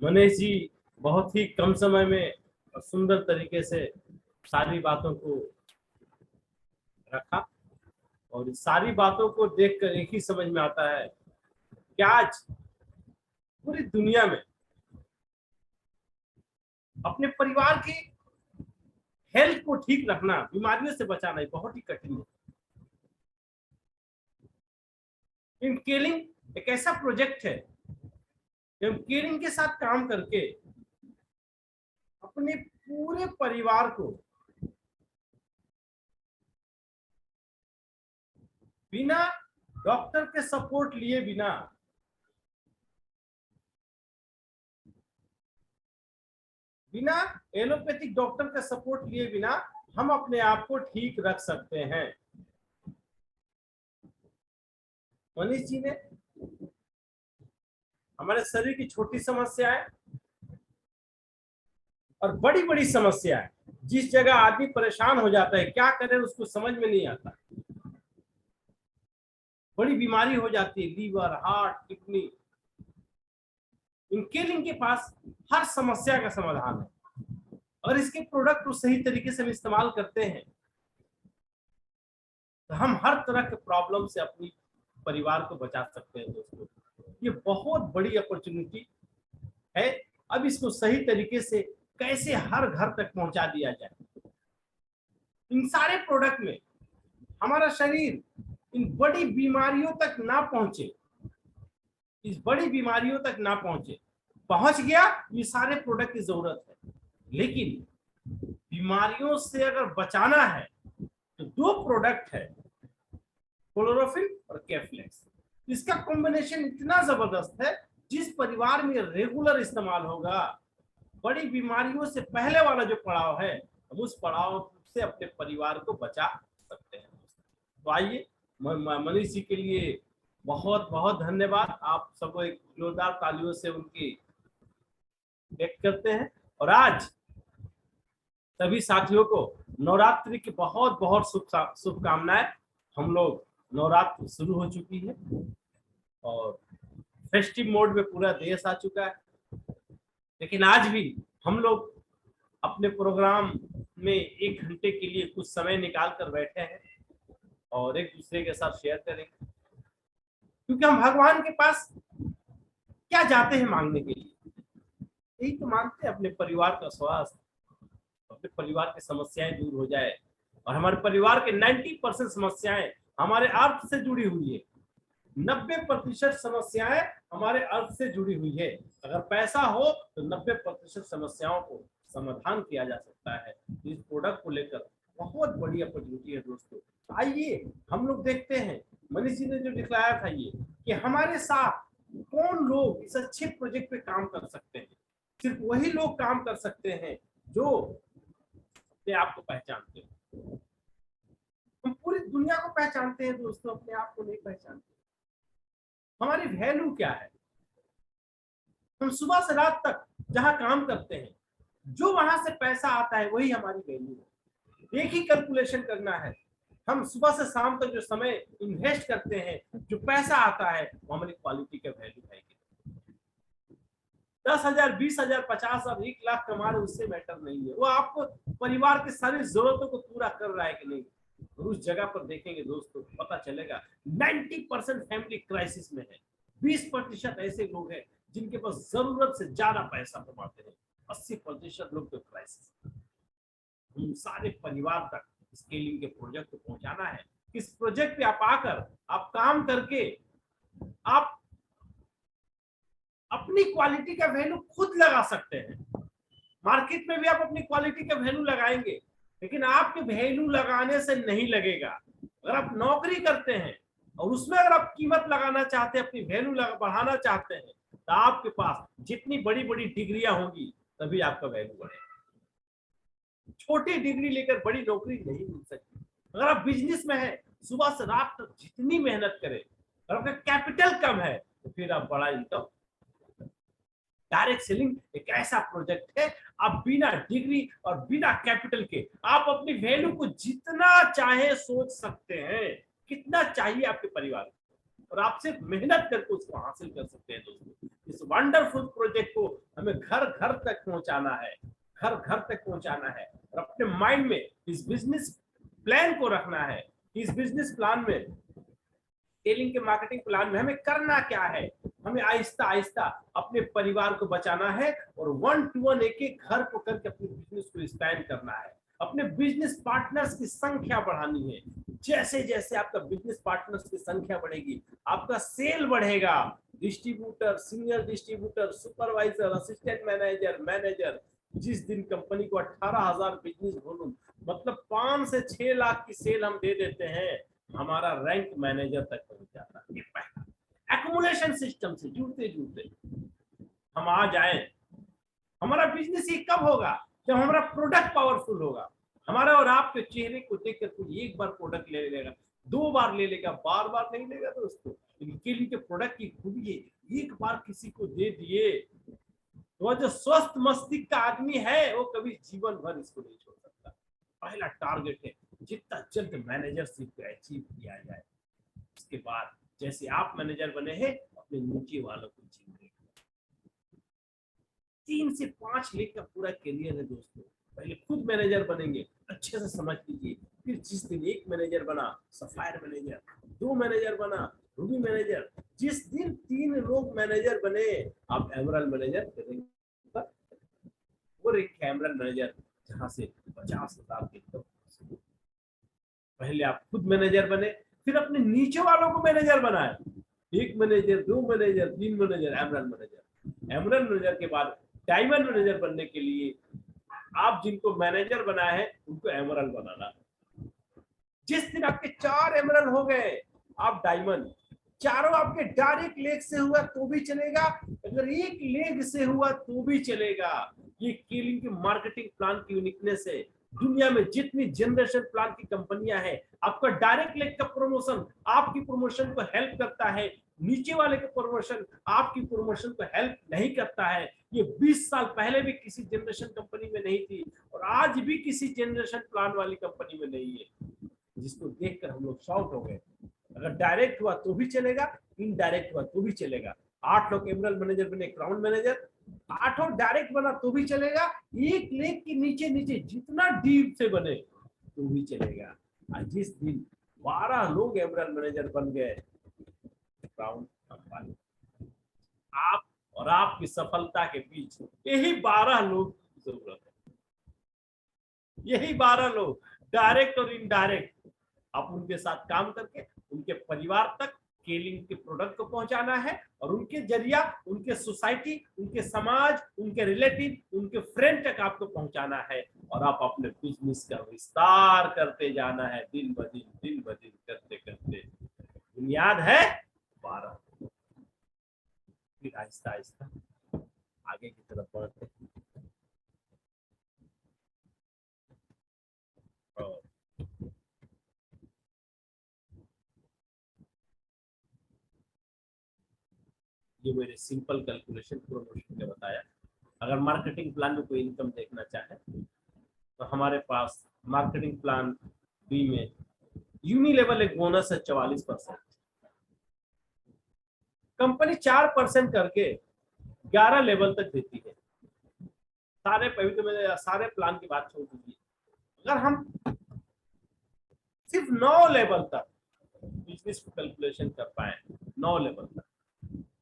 मनीष जी बहुत ही कम समय में और सुंदर तरीके से सारी बातों को रखा, और इस सारी बातों को देखकर एक ही समझ में आता है कि आज पूरी दुनिया में अपने परिवार की हेल्थ को ठीक रखना, बीमारियों से बचाना बहुत ही कठिन है। इन केयरिंग एक ऐसा प्रोजेक्ट है कि हम केयरिंग के साथ काम करके अपने पूरे परिवार को बिना डॉक्टर के सपोर्ट लिए बिना एलोपैथिक डॉक्टर का सपोर्ट लिए बिना हम अपने आप को ठीक रख सकते हैं। मनीष जी ने हमारे शरीर की छोटी समस्याएं और बड़ी बड़ी समस्याएं, जिस जगह आदमी परेशान हो जाता है, क्या करे उसको समझ में नहीं आता, बड़ी बीमारी हो जाती है, लीवर, हार्ट, किडनी, इन केयरिंग के पास हर समस्या का समाधान है। और इसके प्रोडक्ट को सही तरीके से हम इस्तेमाल करते हैं तो हम हर तरह के प्रॉब्लम से अपनी परिवार को बचा सकते हैं। दोस्तों, ये बहुत बड़ी अपॉर्चुनिटी है। अब इसको सही तरीके से कैसे हर घर तक पहुंचा दिया जाए। इन सारे प्रोडक्ट में हमारा शरीर इन बड़ी बीमारियों तक ना पहुंचे, इस बड़ी बीमारियों तक ना पहुंचे, पहुंच गया ये सारे प्रोडक्ट की जरूरत है। लेकिन बीमारियों से अगर बचाना है तो दो प्रोडक्ट है, क्लोरोफिल और केफ्लेक्स। इसका कॉम्बिनेशन इतना जबरदस्त है, जिस परिवार में रेगुलर इस्तेमाल होगा, बड़ी बीमारियों से पहले वाला जो पड़ाव है, हम उस पड़ाव से अपने परिवार को बचा सकते हैं। तो आइए, मनीष जी के लिए बहुत बहुत धन्यवाद। आप सबको एक जोरदार तालियों से उनकी व्यक्त करते हैं। और आज सभी साथियों को नवरात्रि की बहुत बहुत शुभकामनाएं। हम लोग नवरात्रि शुरू हो चुकी है और फेस्टिव मोड में पूरा देश आ चुका है, लेकिन आज भी हम लोग अपने प्रोग्राम में 1 घंटे के लिए कुछ समय निकाल कर बैठे हैं और एक दूसरे के साथ शेयर करेंगे, क्योंकि हम भगवान के पास क्या जाते हैं मांगने के लिए, यही तो मांगते हैं, अपने परिवार का स्वास्थ्य, अपने परिवार की समस्याएं दूर हो जाए। और हमारे परिवार के 90% समस्याएं हमारे अर्थ से जुड़ी हुई है, 90% समस्याएं हमारे अर्थ से जुड़ी हुई है। अगर पैसा हो तो 90% समस्याओं को समाधान किया जा सकता है। इस प्रोडक्ट को लेकर बहुत बड़ी अपॉर्चुनिटी है दोस्तों। आइए हम लोग देखते हैं मनीष जी ने जो दिखाया था ये, कि हमारे साथ कौन लोग इस अच्छे प्रोजेक्ट पे काम कर सकते हैं। सिर्फ वही लोग काम कर सकते हैं जो अपने आप को पहचानते हैं। हम पूरी दुनिया को पहचानते हैं दोस्तों, अपने आप को नहीं पहचानते। हमारी वैल्यू क्या है? हम सुबह से रात तक जहां काम करते हैं, जो वहां से पैसा आता है वही हमारी वैल्यू है। एक ही कैलकुलेशन करना है, हम सुबह से शाम तक जो समय इन्वेस्ट करते हैं, जो पैसा आता है, वो हमारी क्वालिटी का वैल्यू है। 10,000, 20,000, 50,000, 1 लाख कमा रहे, उससे मैटर नहीं है। वो आपको परिवार की सारी जरूरतों को पूरा कर रहा है कि नहीं। और उस जगह पर देखेंगे दोस्तों, पता चलेगा 90% फैमिली क्राइसिस में है। 20% ऐसे लोग हैं जिनके पास जरूरत से ज्यादा पैसा कमाते हैं। 80% लोग तो क्राइसिस। उन सारे परिवार तक स्केलिंग के प्रोजेक्ट को पहुंचाना है। इस प्रोजेक्ट पे आप आकर, आप काम करके, आप अपनी क्वालिटी का वैल्यू खुद लगा सकते हैं। मार्केट में भी आप अपनी क्वालिटी का वैल्यू लगाएंगे, लेकिन आपके वैल्यू लगाने से नहीं लगेगा। अगर आप नौकरी करते हैं और उसमें अगर आप कीमत लगाना चाहते हैं, अपनी वैल्यू बढ़ाना चाहते हैं, तो आपके पास जितनी बड़ी बड़ी डिग्रियां होंगी तभी आपका वैल्यू बढ़ेगा। छोटी डिग्री लेकर बड़ी नौकरी नहीं मिल सकती। अगर आप बिजनेस में हैं, सुबह से रात तक जितनी मेहनत करें, अगर आपका कैपिटल कम है तो फिर आप बड़ा इनकम। डायरेक्ट सेलिंग एक ऐसा प्रोजेक्ट है, आप बिना डिग्री और बिना कैपिटल के आप अपनी वैल्यू को जितना चाहे सोच सकते हैं, कितना चाहिए आपके परिवार को, और आप सिर्फ मेहनत करके उसको हासिल कर सकते हैं। दोस्तों, इस वंडरफुल प्रोजेक्ट को हमें घर घर तक पहुंचाना है, घर घर तक पहुंचाना है, और अपने माइंड में इस बिजनेस प्लान को रखना है। इस बिजनेस प्लान में, स्केलिंग के मार्केटिंग प्लान में हमें करना क्या है, हमें आहिस्ता आहिस्ता अपने परिवार को बचाना है और 1 to 1 एक एक घर को करके अपने बिजनेस को एक्सपैंड करना है। अपने बिजनेस पार्टनर्स की संख्या बढ़ानी है। जैसे जैसे आपका बिजनेस पार्टनर्स की संख्या बढ़ेगी, आपका सेल बढ़ेगा। Distributor, senior distributor, supervisor, assistant manager, manager, जिस दिन कंपनी को 18,000 बिजनेस वॉल्यूम मतलब 5 से 6 लाख की सेल हम दे देते हैं, हमारा रैंक मैनेजर तक पहुंच जाता है। एक्युमुलेशन सिस्टम से जुड़ते जुड़ते हम आ जाए। हमारा बिजनेस ही कब होगा? जब हमारा प्रोडक्ट पावरफुल होगा। हमारे और आपके चेहरे को देखकर कोई एक बार प्रोडक्ट ले लेगा, 2 बार ले लेगा, बार बार नहीं लेगा दोस्तों। इनके लिए के प्रोडक्ट की खूबी है, एक बार किसी को दे दिए तो जो स्वस्थ मस्तिष्क का आदमी है वो कभी जीवन भर इसको नहीं छोड़ सकता। पहला टारगेट है जितना जल्द मैनेजरशिप को अचीव किया जाए। उसके बाद जैसे आप मैनेजर बने हैं, अपने नीचे वालों को जीवन 3 से 5 लेख का पूरा करियर है दोस्तों। पहले खुद मैनेजर बनेंगे, अच्छे से समझ लीजिए। फिर जिस दिन एक मैनेजर बना, सफायर मैनेजर, 2 मैनेजर बना, रूबी मैनेजर, जिस दिन 3 लोग मैनेजर बने, आप एमरल्ड मैनेजर करेंगे। और एक एमरल्ड मैनेजर जहां से 50,000 के पहले आप खुद मैनेजर बने, फिर अपने नीचे वालों को मैनेजर बनाए। 1 manager, 2 manager, 3 manager, emerald manager. Emerald manager के बाद डायमंड मैनेजर बनने के लिए आप जिनको मैनेजर बनाए हैं उनको एमरल्ड बनाना। जिस दिन आपके 4 एमरल्ड हो गए, आप डायमंड। चारों आपके डायरेक्ट लेग से हुआ तो भी चलेगा, अगर एक लेग से हुआ तो भी चलेगा। ये स्केलिंग के मार्केटिंग प्लान की यूनिकनेस है। दुनिया में जितनी जनरेशन प्लान की कंपनियां हैं, आपका डायरेक्ट लेग का प्रमोशन आपकी प्रमोशन को हेल्प करता है, नीचे वाले का प्रमोशन आपकी प्रमोशन को हेल्प नहीं करता है। ये 20 साल पहले भी किसी जनरेशन कंपनी में नहीं थी और आज भी किसी जनरेशन प्लान वाली कंपनी में नहीं है, जिसको देखकर हम लोग शॉक हो गए। अगर डायरेक्ट हुआ तो भी चलेगा, इनडायरेक्ट हुआ तो भी चलेगा। 8 लोग एमरल्ड मैनेजर बने, क्राउन मैनेजर, 8 डायरेक्ट बना तो भी चलेगा, एक लेग के नीचे नीचे जितना डीप से बने तो भी चलेगा। आज जिस दिन 12 लोग एमरल्ड मैनेजर बन गए, क्राउन कंपनी, आप और आपकी सफलता के बीच यही 12 लोग की जरूरत है। यही 12 लोग डायरेक्ट और इनडायरेक्ट, आप उनके साथ काम करके उनके परिवार तक स्केलिंग के प्रोडक्ट को पहुंचाना है और उनके जरिया उनके सोसाइटी, उनके समाज, उनके रिलेटिव, उनके फ्रेंड तक आपको पहुंचाना है और आप अपने बिजनेस का विस्तार करते जाना है, दिन ब दिन करते करते। बुनियाद है 12, फिर आहिस्ता आहिस्ता आगे की तरफ बढ़ते। ये मेरे सिंपल कैलकुलेशन प्रमोशन के बताया। अगर मार्केटिंग प्लान में कोई इनकम देखना चाहे तो हमारे पास मार्केटिंग प्लान बी में यूनिलेवल एक बोनस है 44%। कंपनी 4% करके 11 लेवल तक देती है। सारे पहले तो मैंने सारे प्लान की बात छोड़ दीजिए, अगर हम सिर्फ 9 लेवल तक बिजनेस को कैलकुलेशन कर पाए, 9 लेवल तक,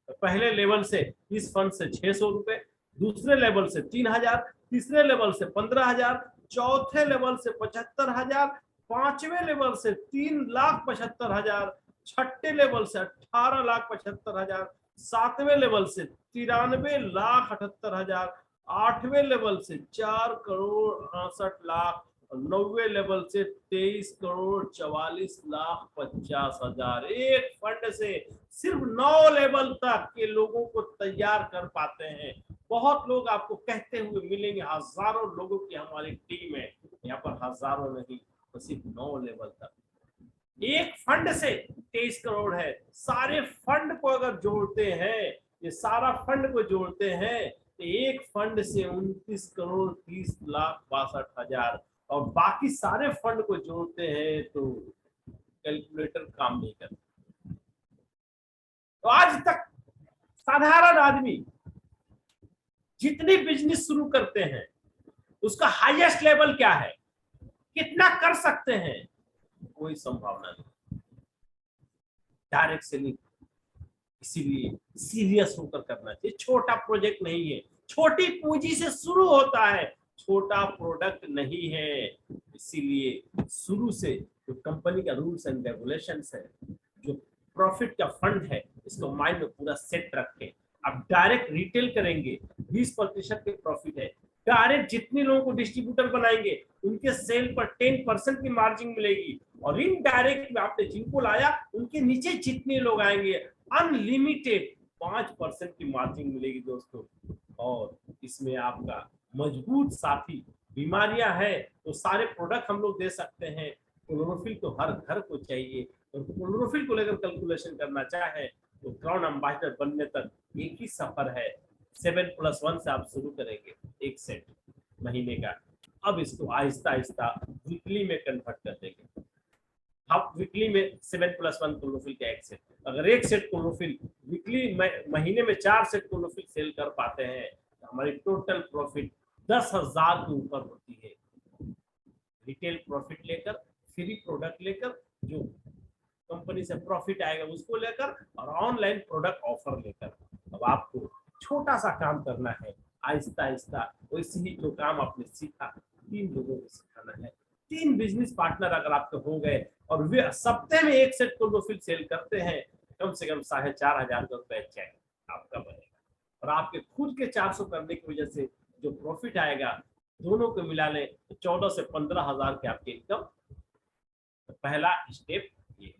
तो पहले लेवल से इस फंड से 600 रुपए, दूसरे लेवल से 3,000, तीसरे लेवल से 15,000, चौथे लेवल से 75,000, पांचवें लेवल से 3,75,000, छठे लेवल से 18,75,000, सातवें लेवल से 93,78,000, 8वें लेवल से 4,68,00,000, 9वें लेवल से 23,44,50,000। एक फंड से सिर्फ 9 लेवल तक के लोगों को तैयार कर पाते हैं। बहुत लोग आपको कहते हुए मिलेंगे, हजारों लोगों की हमारी टीम है। यहाँ पर हजारों नहीं, तो सिर्फ 9 लेवल तक। एक फंड से 23 करोड़ है। सारे फंड को अगर जोड़ते हैं, ये सारा फंड को जोड़ते हैं, तो एक फंड से 29,30,62,000, और बाकी सारे फंड को जोड़ते हैं तो कैलकुलेटर काम नहीं करता। तो आज तक साधारण आदमी जितनी बिजनेस शुरू करते हैं, उसका हाईएस्ट लेवल क्या है, कितना कर सकते हैं, कोई संभावना नहीं। डायरेक्ट सेलिंग इसीलिए सीरियस होकर करना चाहिए। छोटा प्रोजेक्ट नहीं है, छोटी पूंजी से शुरू होता है, छोटा प्रोडक्ट नहीं है। इसीलिए शुरू से जो कंपनी का रूल्स एंड रेगुलेशंस है, जो प्रॉफिट का फंड है, इसको माइंड में पूरा सेट रखें। आप डायरेक्ट रिटेल करेंगे, 20% के प्रॉफिट है। डायरेक्ट जितने लोगों को डिस्ट्रीब्यूटर बनाएंगे, उनके सेल पर 10% की मार्जिन मिलेगी, और इनडायरेक्ट में आपने जिनको लाया, उनके नीचे जितने लोग आएंगे, अनलिमिटेड 5% की मार्जिन मिलेगी दोस्तों। और इसमें आपका मजबूत साथी, बीमारियां हैं तो सारे प्रोडक्ट हम लोग दे सकते हैं। क्लोरोफिल तो हर घर को चाहिए, और क्लोरोफिल को लेकर कैलकुलेशन करना चाहे तो क्राउन एम्बेसडर बनने तक एक ही सफर है। 7+1 से आप शुरू करेंगे, एक सेट महीने का। अब इसको आहिस्ता आहिस्ता वीकली में कन्वर्ट कर देंगे। आप वीकली में 7+1 क्लोरोफिल का एक सेट, अगर एक सेट क्लोरोफिल वीकली महीने में 4 सेट क्लोरोफिल सेल कर पाते हैं, तो हमारी टोटल प्रॉफिट 10,000 के ऊपर होती है। रिटेल प्रॉफिट लेकर, फ्री प्रोडक्ट लेकर, जो कंपनी से प्रॉफिट आएगा उसको लेकर, और ऑनलाइन प्रोडक्ट ऑफर लेकर। अब आपको छोटा सा काम करना है, आहिस्ता आहिस्ता वैसे ही जो काम आपने सीखा 3 लोगों को सिखाना है। 3 बिजनेस पार्टनर अगर आपके हो गए और वे सप्ताह में एक सेट क्लोरोफिल सेल करते हैं, कम से कम 4,500 रुपए चेक आपका बनेगा। और आपके खुद के 400 करने की वजह से जो प्रॉफिट आएगा, दोनों को मिला लें तो 14 से 15,000 के आपके इनकम। तो पहला स्टेप ये।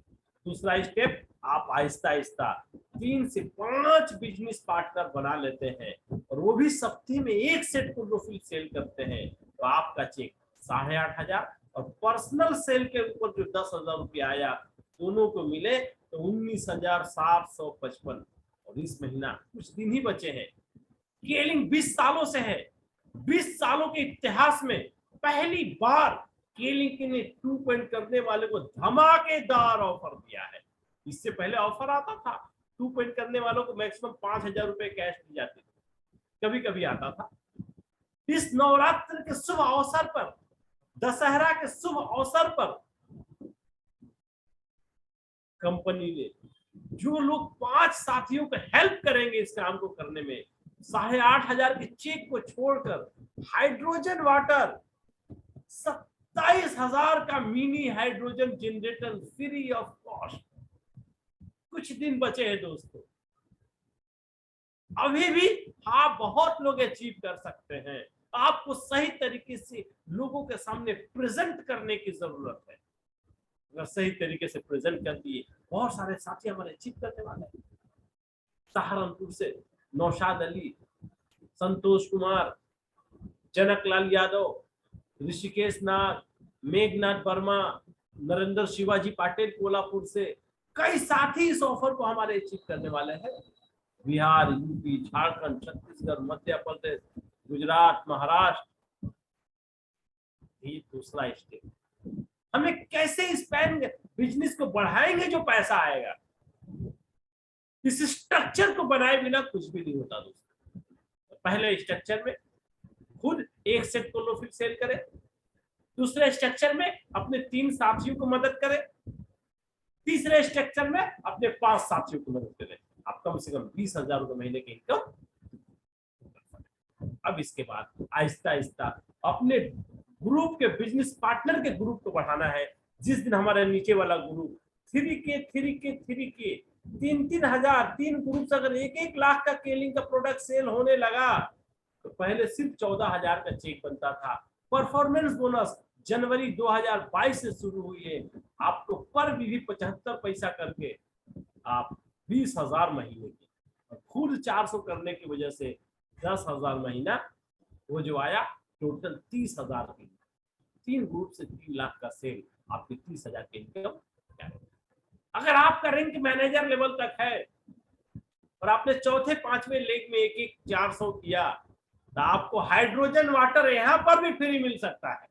दूसरा स्टेप, आप आहिस्ता आहिस्ता 3 से 5 बिजनेस पार्टनर बना लेते हैं, और वो भी सप्ताह में एक सेट क्लोरोफिल सेल करते हैं, तो आपका चेक 8,500, और पर्सनल सेल के ऊपर जो 10,000 रुपया आया, दोनों को मिले तो 19,755। और इस महीना कुछ दिन ही बचे हैं। स्केलिंग 20 सालों से है। 20 सालों के इतिहास में पहली बार स्केलिंग ने 2 करने वाले को धमाकेदार ऑफर दिया है। इससे पहले ऑफर आता था, 2 करने वालों को मैक्सिमम 5,000 रुपए कैश दी जाती थी, कभी कभी आता था। इस नवरात्र के शुभ अवसर पर, दशहरा के शुभ अवसर पर, कंपनी ने जो लोग 5 साथियों को हेल्प करेंगे इस काम को करने में, 8,500 के चेक को छोड़कर हाइड्रोजन वाटर, 27,000 का mini hydrogen generator free of cost. कुछ दिन बचे हैं दोस्तों, अभी भी आप बहुत लोग अचीव कर सकते हैं। आपको सही तरीके से लोगों के सामने प्रेजेंट करने की जरूरत है। अगर सही तरीके से प्रेजेंट कर दिए, बहुत सारे साथी हमारे अचीव करने वाले हैं। सहारनपुर से नौशाद अली, संतोष कुमार, जनकलाल यादव, ऋषिकेश नाथ, मेघनाथ वर्मा, नरेंद्र शिवाजी पाटिल कोल्हापुर से, कई साथी इस ऑफर को हमारे अचीव करने वाले हैं। बिहार, यूपी, झारखंड, छत्तीसगढ़, मध्य प्रदेश, गुजरात, महाराष्ट्र। ये दूसरा स्टेप, हमें कैसे इस पैन बिजनेस को बढ़ाएंगे जो पैसा आएगा। इस स्ट्रक्चर को बनाए बिना कुछ भी नहीं होता दोस्तों। पहले स्ट्रक्चर में खुद एक सेट क्लोरोफिल सेल करें, दूसरे स्ट्रक्चर में अपने 3 साथियों को मदद करें, तीसरे स्ट्रक्चर में अपने 5 साथियों को मदद करें। आप कम से कम 20,000 रुपए महीने की इनकम। अब इसके बाद आहिस्ता आहिस्ता अपने ग्रुप के बिजनेस पार्टनर के ग्रुप को बढ़ाना है। जिस दिन हमारे नीचे वाला ग्रुप 3K 3,000 3 ग्रुप से अगर 1-1 लाख का केलिंग का प्रोडक्ट सेल होने लगा, तो पहले सिर्फ 14,000 का चेक बनता था। परफॉर्मेंस बोनस जनवरी 2022 से शुरू हुई है, आपको पर भी 75 पैसा करके आप 20,000 महीने की, और खुद 400 करने की वजह से 10,000 महीना, वो जो आया टोटल 30,000 की। 3 ग्रुप से 3 लाख का सेल, आपकी 30,000 की इनकम। अगर आपका रैंक मैनेजर लेवल तक है और आपने चौथे पांचवें लेग में एक 400 किया, तो आपको हाइड्रोजन वाटर यहां पर भी फ्री मिल सकता है।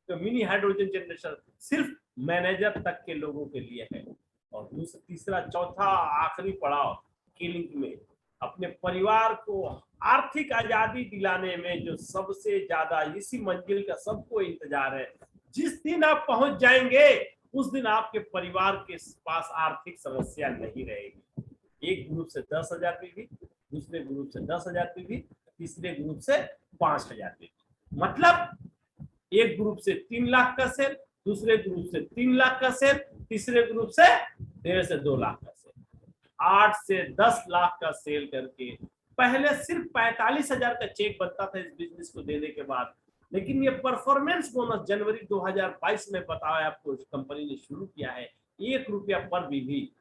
तो मिनी हाइड्रोजन जनरेशन सिर्फ मैनेजर तक के लोगों के लिए है। और दूसरा, तीसरा, चौथा, आखिरी पड़ाव किलिंग में अपने परिवार को आर्थिक आजादी दिलाने में जो सबसे ज्यादा इसी मंजिल का सबको इंतजार है। जिस दिन आप पहुंच जाएंगे उस दिन आपके परिवार के पास आर्थिक समस्या नहीं रहेगी। एक ग्रुप से 10,000 पीवी, दूसरे ग्रुप से 10,000 पीवी, तीसरे ग्रुप से 5,000 पीवी। मतलब एक ग्रुप से 3 लाख का सेल, दूसरे ग्रुप से 3 लाख का सेल, तीसरे ग्रुप से 1.5 से 2 लाख का सेल, 8 से 10 लाख का सेल करके पहले सिर्फ 45,000 का चेक बनता था इस बिजनेस को देने के बाद। लेकिन ये परफॉर्मेंस बोनस जनवरी 2022 में बताया आपको कंपनी ने शुरू किया है, 1 रुपया पर बीवी,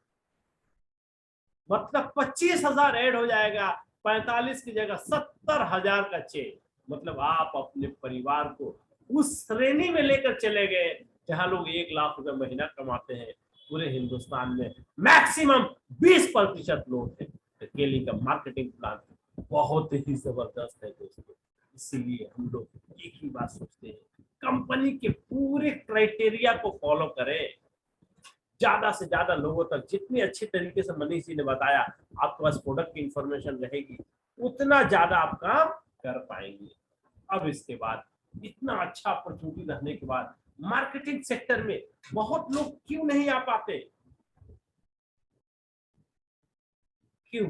मतलब 25,000 ऐड हो जाएगा, 45 की जगह 70,000 का चेक। मतलब आप अपने परिवार को उस श्रेणी में लेकर चले गए जहां लोग 1 लाख रुपए महीना कमाते हैं। पूरे हिंदुस्तान में मैक्सिमम 20% लोग हैं। केली का मार्केटिंग प्लान बहुत ही जबरदस्त है दोस्तों। इसीलिए हम लोग एक ही बात सोचते हैं, कंपनी के पूरे क्राइटेरिया को फॉलो करें। ज्यादा से ज्यादा लोगों तक जितनी अच्छी तरीके से मनीष जी ने बताया, आपके पास प्रोडक्ट की इंफॉर्मेशन रहेगी, उतना ज्यादा आप काम कर पाएंगे। अब इसके बाद इतना अच्छा अपॉर्चुनिटी रहने के बाद मार्केटिंग सेक्टर में बहुत लोग क्यों नहीं आ पाते? क्यों?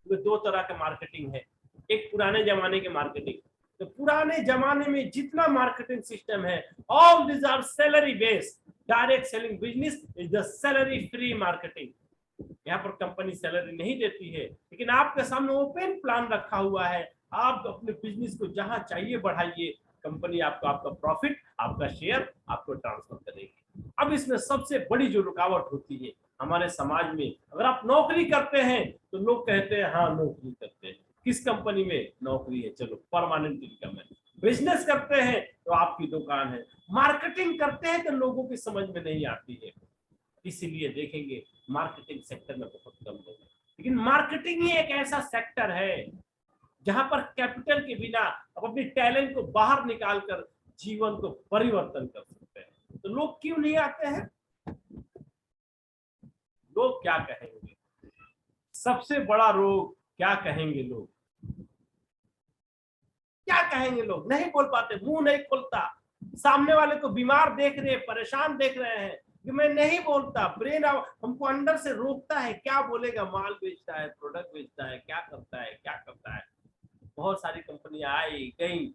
तो 2 तरह का मार्केटिंग है। एक पुराने जमाने के मार्केटिंग, तो पुराने जमाने में जितना मार्केटिंग सिस्टम है, all this are salary based. Direct selling business is the salary free marketing. यहाँ पर कंपनी सैलरी नहीं देती है, लेकिन आपके सामने ओपन प्लान रखा हुआ है, आप अपने बिजनेस को जहां चाहिए बढ़ाइए, कंपनी आपको आपका प्रॉफिट, आपका शेयर आपको ट्रांसफर करेगी। अब इसमें सबसे बड़ी जो रुकावट होती है हमारे समाज में, अगर आप नौकरी करते हैं तो लोग कहते हैं हाँ नौकरी करते हैं, किस कंपनी में नौकरी है, चलो परमानेंट इनकम है। बिजनेस करते हैं तो आपकी दुकान है। मार्केटिंग करते हैं तो लोगों की समझ में नहीं आती है, इसीलिए देखेंगे मार्केटिंग सेक्टर में बहुत कम लोग हैं। लेकिन मार्केटिंग ही एक ऐसा सेक्टर है जहां पर कैपिटल के बिना आप अपनी टैलेंट को बाहर निकालकर जीवन को परिवर्तन कर सकते हैं। तो लोग क्यों नहीं आते हैं? लोग क्या कहेंगे? सबसे बड़ा रोग क्या कहेंगे लोग? क्या कहेंगे लोग? नहीं बोल पाते, मुंह नहीं खोलता। सामने वाले को बीमार देख रहे हैं, परेशान देख रहे हैं कि मैं नहीं बोलता, ब्रेन हमको अंदर से रोकता है, क्या बोलेगा? माल बेचता है, प्रोडक्ट बेचता है, क्या करता है, क्या करता है। बहुत सारी कंपनियां आई गई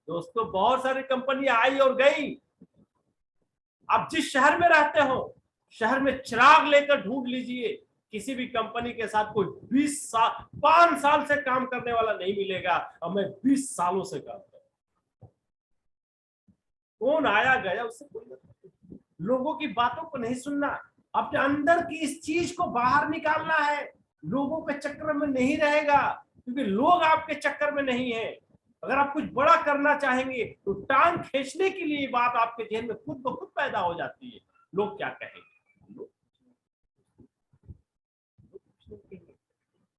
दोस्तों, बहुत सारी कंपनियां आई और गई। आप जिस शहर में रहते हो, शहर में चिराग लेकर ढूंढ लीजिए, किसी भी कंपनी के साथ कोई 20 साल 5 साल से काम करने वाला नहीं मिलेगा, और मैं 20 सालों से काम कर रहा हूं। कौन आया गया उससे कोई मतलब, लोगों की बातों को नहीं सुनना, अपने अंदर की इस चीज को बाहर निकालना है। लोगों के चक्कर में नहीं रहेगा, क्योंकि लोग आपके चक्कर में नहीं है। अगर आप कुछ बड़ा करना चाहेंगे तो टांग खींचने के लिए बात आपके जहन में खुद ब खुद पैदा हो जाती है, लोग क्या कहेंगे।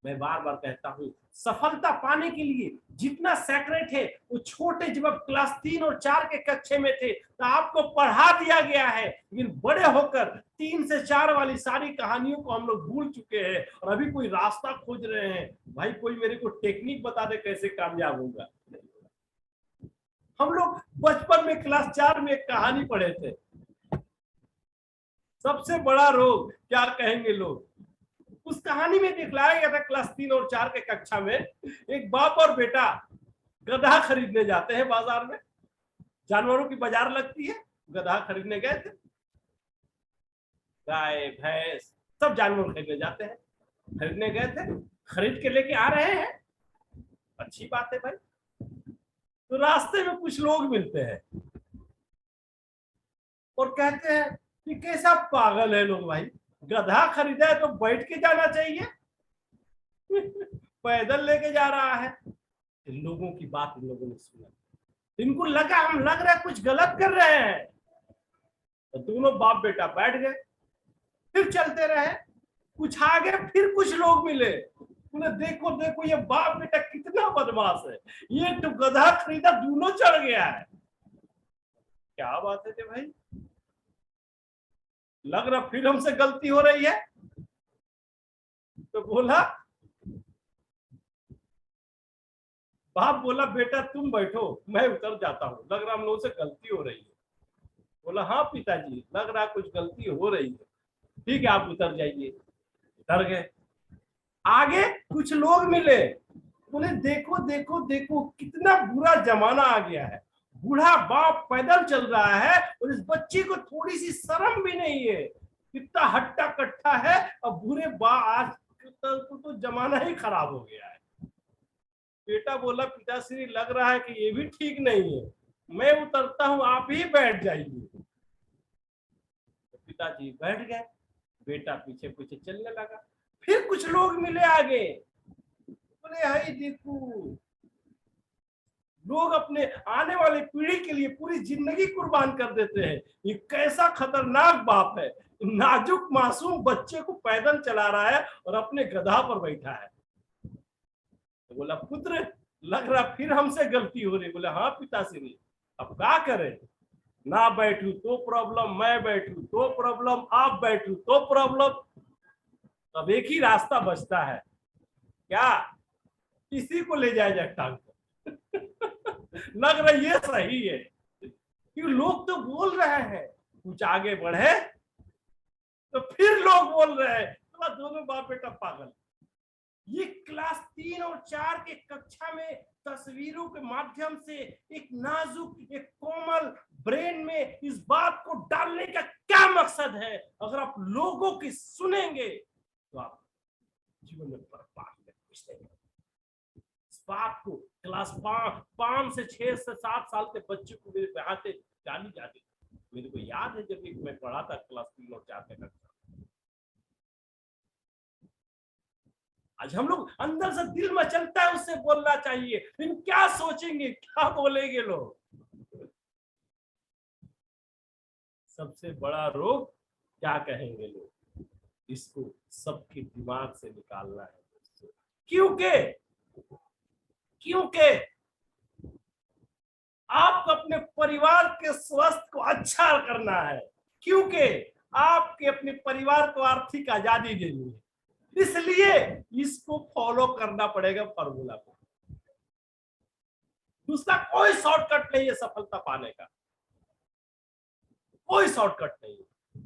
मैं बार बार कहता हूं, सफलता पाने के लिए जितना सेक्रेट है वो छोटे, जब आप क्लास 3 और 4 के कक्षे में थे तो आपको पढ़ा दिया गया है, लेकिन बड़े होकर 3 से 4 वाली सारी कहानियों को हम लोग भूल चुके हैं और अभी कोई रास्ता खोज रहे हैं। भाई कोई मेरे को टेक्निक बता दे कैसे कामयाब होगा। हम लोग बचपन में क्लास 4 में एक कहानी पढ़े थे, सबसे बड़ा रोग क्या कहेंगे लोग। उस कहानी में दिखलाया गया था क्लास 3 और 4 के कक्षा में, एक बाप और बेटा गधा खरीदने जाते हैं बाजार में, जानवरों की बाजार लगती है, गधा खरीदने गए थे। गाय भैंस सब जानवर खरीदने जाते हैं, खरीदने गए थे, खरीद के लेके आ रहे हैं। अच्छी बात है भाई। तो रास्ते में कुछ लोग मिलते हैं और कहते हैं कि कैसा पागल है लोग भाई, गधा खरीदा है तो बैठ के जाना चाहिए, पैदल लेके जा रहा है। इन लोगों की बात इन लोगों ने सुना, इनको लगा हम लग रहा है कुछ गलत कर रहे हैं, तो दोनों बाप बेटा बैठ गए, फिर चलते रहे। कुछ आगे फिर कुछ लोग मिले, बोले देखो देखो ये बाप बेटा कितना बदमाश है, ये तो गधा खरीदा दोनों चढ़ गया है। क्या बात है भाई, लग रहा फिर हमसे गलती हो रही है। तो बोला, बाप बोला बेटा तुम बैठो मैं उतर जाता हूँ, लग रहा हम लोगों से गलती हो रही है। बोला हाँ पिताजी लग रहा कुछ गलती हो रही है, ठीक है आप उतर जाइए। उतर गए। आगे कुछ लोग मिले, बोले देखो देखो देखो कितना बुरा जमाना आ गया है, बूढ़ा बाप पैदल चल रहा है और इस बच्चे को थोड़ी सी शर्म भी नहीं है, कितना हट्टा कट्टा है, और बुरे बा आज तो जमाना ही खराब हो गया है। बेटा बोला पिताश्री लग रहा है कि ये भी ठीक नहीं है, मैं उतरता हूं आप ही बैठ जाइए। तो पिताजी बैठ गए, बेटा पीछे पीछे चलने लगा। फिर कुछ लोग मिले आगे, बोले हाय देखो लोग अपने आने वाली पीढ़ी के लिए पूरी जिंदगी कुर्बान कर देते हैं, ये कैसा खतरनाक बाप है, नाजुक मासूम बच्चे को पैदल चला रहा है और अपने गधा पर बैठा है। तो बोला पुत्र लग रहा फिर हमसे गलती हो रही। बोले हाँ पिताश्री अब क्या करें, ना बैठू तो प्रॉब्लम, मैं बैठू तो प्रॉब्लम, आप बैठू तो प्रॉब्लम। अब एक ही रास्ता बचता है, क्या किसी को ले जाए जाए टांग लग रहा ये सही है, क्योंकि लोग तो बोल रहे हैं कुछ आगे बढ़े, तो फिर लोग बोल रहे हैं तो दोनों बाप बेटा पागल। ये क्लास 3 और 4 के कक्षा में तस्वीरों के माध्यम से एक नाजुक एक कोमल ब्रेन में इस बात को डालने का क्या मकसद है, अगर आप लोगों की सुनेंगे तो आप जीवन में बर्बाद कुछ नहीं। इस बात को क्लास 5 से 6 से 7 साल के बच्चे को मेरे हाथ डाली जाती, मेरे को याद है जब मैं पढ़ा था क्लास 3 और 4 के कक्षा। आज हम लोग अंदर से दिल में चलता है उससे बोलना चाहिए, लेकिन क्या सोचेंगे क्या बोलेंगे लोग। सबसे बड़ा रोग क्या कहेंगे लोग, इसको सबके दिमाग से निकालना है। क्योंकि आपको अपने परिवार के स्वास्थ्य को अच्छा करना है, क्योंकि आपके अपने परिवार को आर्थिक आजादी देनी है, इसलिए इसको फॉलो करना पड़ेगा फॉर्मूला को। दूसरा कोई शॉर्टकट नहीं है सफलता पाने का, कोई शॉर्टकट नहीं है,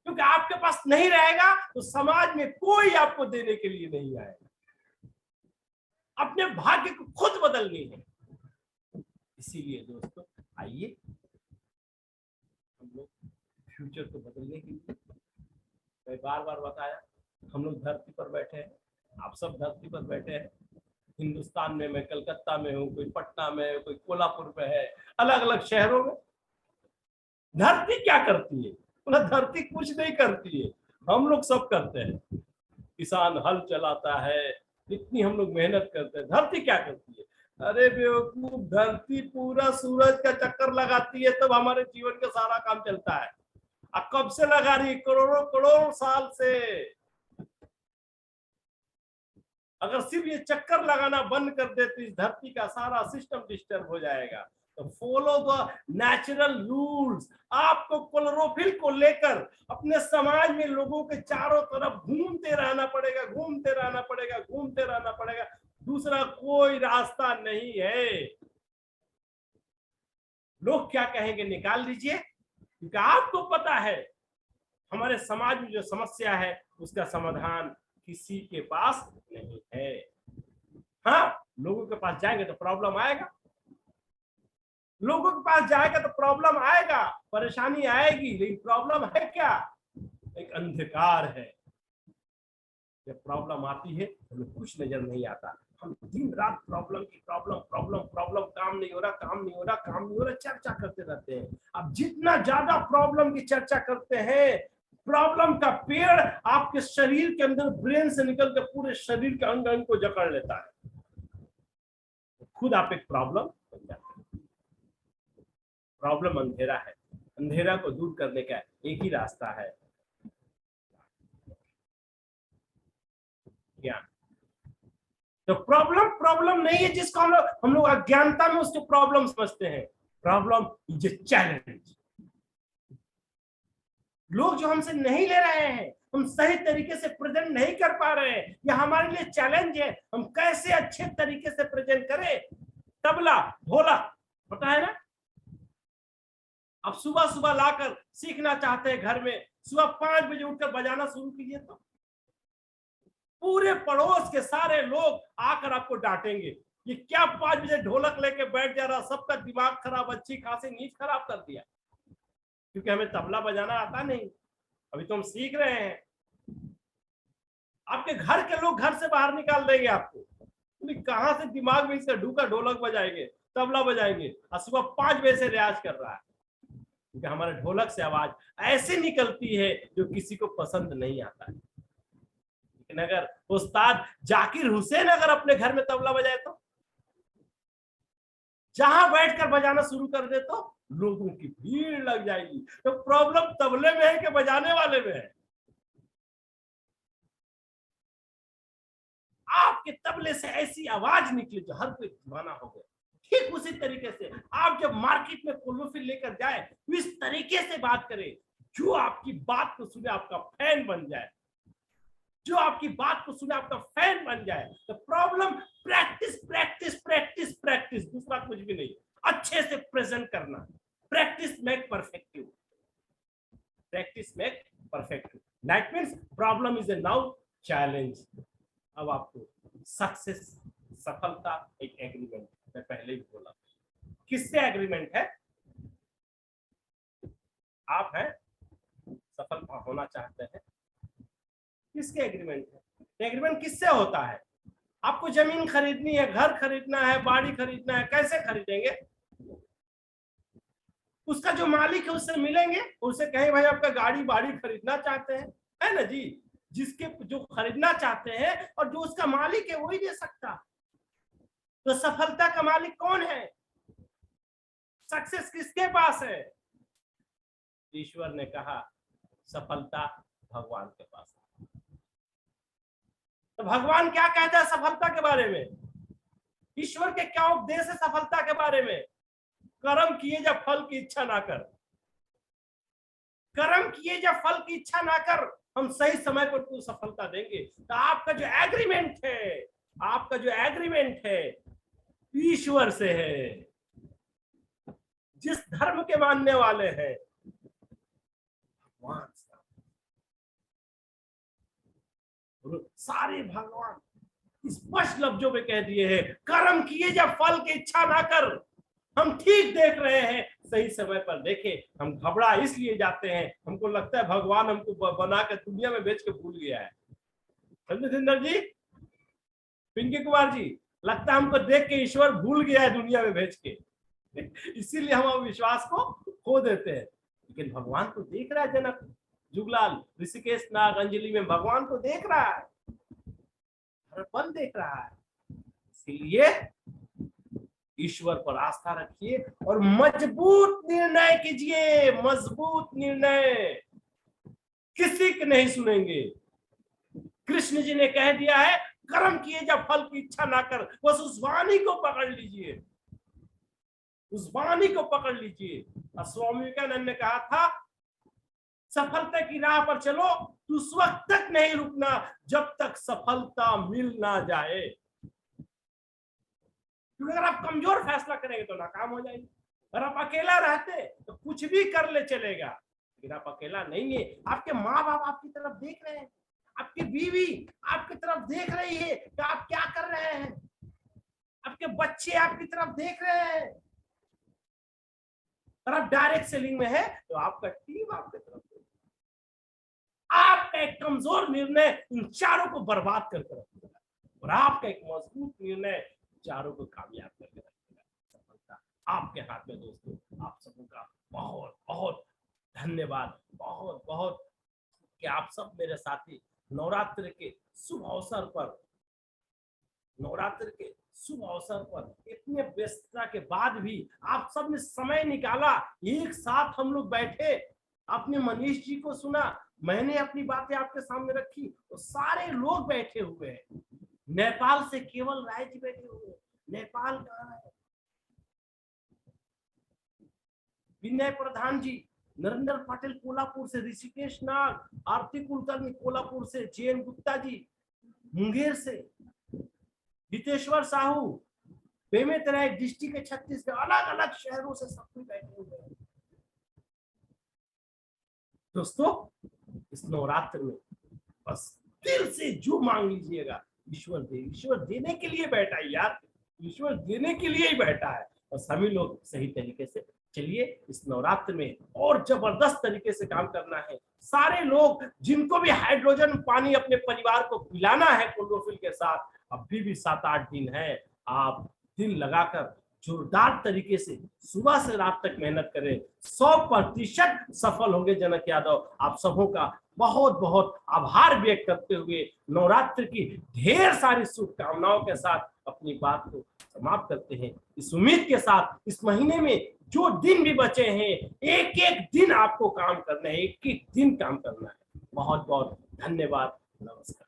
क्योंकि आपके पास नहीं रहेगा तो समाज में कोई आपको देने के लिए नहीं आएगा। अपने भाग्य को खुद बदलनी है। इसीलिए दोस्तों आइए हम लोग फ्यूचर को बदलने के लिए, मैं बार बार बताया हम लोग धरती पर बैठे हैं, आप सब धरती पर बैठे हैं, हिंदुस्तान में मैं कलकत्ता में हूँ, कोई पटना में, कोई कोल्हापुर में है, अलग अलग शहरों में। धरती क्या करती है, धरती कुछ नहीं करती है, हम लोग सब करते हैं। किसान हल चलाता है, इतनी हम लोग मेहनत करते हैं, धरती क्या करती है? अरे बेवकूफ, धरती पूरा सूरज का चक्कर लगाती है तब हमारे जीवन का सारा काम चलता है। अब कब से लगा रही? करोड़ों करोड़ साल से। अगर सिर्फ ये चक्कर लगाना बंद कर दे तो इस धरती का सारा सिस्टम डिस्टर्ब हो जाएगा। तो फॉलो द नेचुरल रूल्स। आपको क्लोरोफिल को लेकर अपने समाज में लोगों के चारों तरफ घूमते रहना पड़ेगा, घूमते रहना पड़ेगा, घूमते रहना पड़ेगा, दूसरा कोई रास्ता नहीं है। लोग क्या कहेंगे निकाल दीजिए, क्योंकि आपको पता है हमारे समाज में जो समस्या है उसका समाधान किसी के पास नहीं है। हाँ, लोगों के पास जाएंगे तो प्रॉब्लम आएगा, लोगों के पास जाएगा तो प्रॉब्लम आएगा, परेशानी आएगी, लेकिन प्रॉब्लम है क्या? एक अंधकार है। जब प्रॉब्लम आती है हमें कुछ नजर नहीं आता, हम दिन रात प्रॉब्लम की प्रॉब्लम प्रॉब्लम प्रॉब्लम, काम नहीं हो रहा, काम नहीं हो रहा, काम नहीं हो रहा, चर्चा करते रहते हैं। अब जितना ज्यादा प्रॉब्लम की चर्चा करते हैं, प्रॉब्लम का पेड़ आपके शरीर के अंदर ब्रेन से निकल के पूरे शरीर के अंग अंग को जकड़ लेता है, खुद आप एक प्रॉब्लम बन जाते हैं। प्रॉब्लम अंधेरा है, अंधेरा को दूर करने का एक ही रास्ता है, ज्ञान। तो प्रॉब्लम प्रॉब्लम नहीं है जिसको हम लोग अज्ञानता में उसको प्रॉब्लम समझते हैं। Problem is a challenge. लोग जो हमसे नहीं ले रहे हैं, हम सही तरीके से प्रेजेंट नहीं कर पा रहे हैं, यह हमारे लिए चैलेंज है। हम कैसे अच्छे तरीके से प्रेजेंट करें। तबला ढोलक पता है ना, अब सुबह सुबह लाकर सीखना चाहते हैं घर में, सुबह 5 बजे उठकर बजाना शुरू कीजिए तो पूरे पड़ोस के सारे लोग आकर आपको डांटेंगे, ये क्या 5 बजे ढोलक लेके बैठ जा रहा, सबका दिमाग खराब, अच्छी खासी नींद खराब कर दिया। क्योंकि हमें तबला बजाना आता नहीं, अभी तो हम सीख रहे हैं। आपके घर के लोग घर से बाहर निकाल देंगे आपको, कहां से दिमाग में इसका ढूका ढोलक बजाएंगे, तबला बजाएंगे, और सुबह 5 बजे से रियाज कर रहा है। क्योंकि हमारे ढोलक से आवाज ऐसे निकलती है जो किसी को पसंद नहीं आता है। लेकिन अगर उस्ताद जाकिर हुसैन अगर अपने घर में तबला बजाए तो, जहां बैठकर बजाना शुरू कर दे तो लोगों की भीड़ लग जाएगी। तो प्रॉब्लम तबले में है कि बजाने वाले में है। आपके तबले से ऐसी आवाज निकली जो हर कोई दीवाना हो गया। ठीक उसी तरीके से आप जब मार्केट में कोलोफिल लेकर जाए तो इस तरीके से बात करें जो आपकी बात को सुने आपका फैन बन जाए, जो आपकी बात को सुने आपका फैन बन जाए। तो problem practice practice practice practice, दूसरा कुछ भी नहीं। अच्छे से प्रेजेंट करना, practice make perfective, practice make perfective. That means problem is a now challenge. अब आपको सक्सेस, सफलता एक एग्रीमेंट, मैं पहले ही बोला। किससे एग्रीमेंट है? आप हैं, सफल होना चाहते हैं, किसके एग्रीमेंट है? एग्रीमेंट किससे होता है? आपको जमीन खरीदनी है, घर खरीदना है, बाड़ी खरीदना है, कैसे खरीदेंगे? उसका जो मालिक है उससे मिलेंगे, उससे कहें भाई आपका गाड़ी बाड़ी खरीदना चाहते हैं, है ना जी। जिसके जो खरीदना चाहते हैं और जो उसका मालिक है वही दे सकता। तो सफलता का मालिक कौन है? सक्सेस किसके पास है? ईश्वर ने कहा सफलता भगवान के पास है। तो भगवान क्या कहता है सफलता के बारे में? ईश्वर के क्या उपदेश है सफलता के बारे में? कर्म किए जब फल की इच्छा ना कर, कर्म किए जब फल की इच्छा ना कर, हम सही समय पर तू सफलता देंगे। तो आपका जो एग्रीमेंट है, आपका जो एग्रीमेंट है ईश्वर से है। जिस धर्म के मानने वाले हैं भगवान, सारे भगवान स्पष्ट लफ्जों में कह दिए हैं, कर्म किए जब फल की इच्छा ना कर। हम ठीक देख रहे हैं, सही समय पर देखें। हम घबरा इसलिए जाते हैं, हमको लगता है भगवान हमको बना कर दुनिया में बेच के भूल गया है। चंद्रशेखर जी, पिंकी कुमार जी, लगता है हमको देख के ईश्वर भूल गया है दुनिया में भेज के, इसीलिए हम विश्वास को खो देते हैं। लेकिन भगवान तो देख रहा है, जनक जुगलाल, ऋषिकेश नाग अंजलि में भगवान को देख रहा है, हर पल देख रहा है। इसलिए ईश्वर पर आस्था रखिए और मजबूत निर्णय कीजिए, मजबूत निर्णय। किसी के नहीं सुनेंगे। कृष्ण जी ने कह दिया है कर्म किए जब फल की इच्छा ना कर, बस उस वाणी को पकड़ लीजिए, उस वाणी को पकड़ लीजिए। स्वामी विवेकानंद ने कहा था सफलता की राह पर चलो तो उस वक्त तक नहीं रुकना जब तक सफलता मिल ना जाए। क्योंकि अगर आप कमजोर फैसला करेंगे तो नाकाम हो जाएंगे। अगर आप अकेला रहते तो कुछ भी कर ले चलेगा, लेकिन आप अकेला नहीं है। आपके माँ बाप आपकी तरफ देख रहे हैं, आपकी बीवी आपकी तरफ देख रही है कि आप क्या कर रहे हैं, आपके बच्चे आपकी तरफ देख रहे हैं। अगर आप डायरेक्ट सेलिंग में है तो आपका टीम आपकी तरफ, आपका एक कमजोर निर्णय इन चारों को बर्बाद करके रखेगा। और आपका एक मजबूत निर्णय चारों को कामयाब करके रखेगा। सफलता आपके हाथ में दोस्तों। आप सबों का बहुत बहुत धन्यवाद, बहुत बहुत कि आप सब मेरे साथी नवरात्र के शुभ अवसर पर, नवरात्र के शुभ अवसर पर इतने व्यस्तता के बाद भी आप सब ने समय निकाला, एक साथ हम लोग बैठे, आपने मनीष जी को सुना, मैंने अपनी बातें आपके सामने रखी, तो सारे लोग बैठे हुए हैं। नेपाल से केवल राय जी बैठे हुए हैं। नेपाल कहाँ है? विनय प्रधान जी, नरेंद्र पटेल कोल्हापुर से, ऋषिकेश नाग, आरती कुलकर्णी कोल्हापुर से, जेएन गुप्ता जी मुंगेर से, हितेश्वर साहू बेमेतरा डिस्ट्रिक्ट के छत्तीसगढ़, अलग अलग शहरों से सब कोई बैठे हुए हैं। दोस्तों इस नवरात्र में बस दिल से जो मांग लीजिएगा ईश्वर दे। ईश्वर देने के लिए बैठा है यार, ईश्वर देने के लिए ही बैठा है। और सभी लोग सही तरीके से चलिए इस नवरात्र में और जबरदस्त तरीके से काम करना है। सारे लोग जिनको भी हाइड्रोजन पानी अपने परिवार को पिलाना है क्लोरोफिल के साथ, अभी भी 7-8 दिन है, आप दिल लगाकर जोरदार तरीके से सुबह से रात तक मेहनत करें, 100% सफल होंगे। जनक यादव आप सबों का बहुत बहुत आभार व्यक्त करते हुए नवरात्र की ढेर सारी शुभकामनाओं के साथ अपनी बात को समाप्त करते हैं। इस उम्मीद के साथ इस महीने में जो दिन भी बचे हैं, एक एक दिन आपको काम करना है, एक एक दिन काम करना है। बहुत बहुत धन्यवाद, नमस्कार।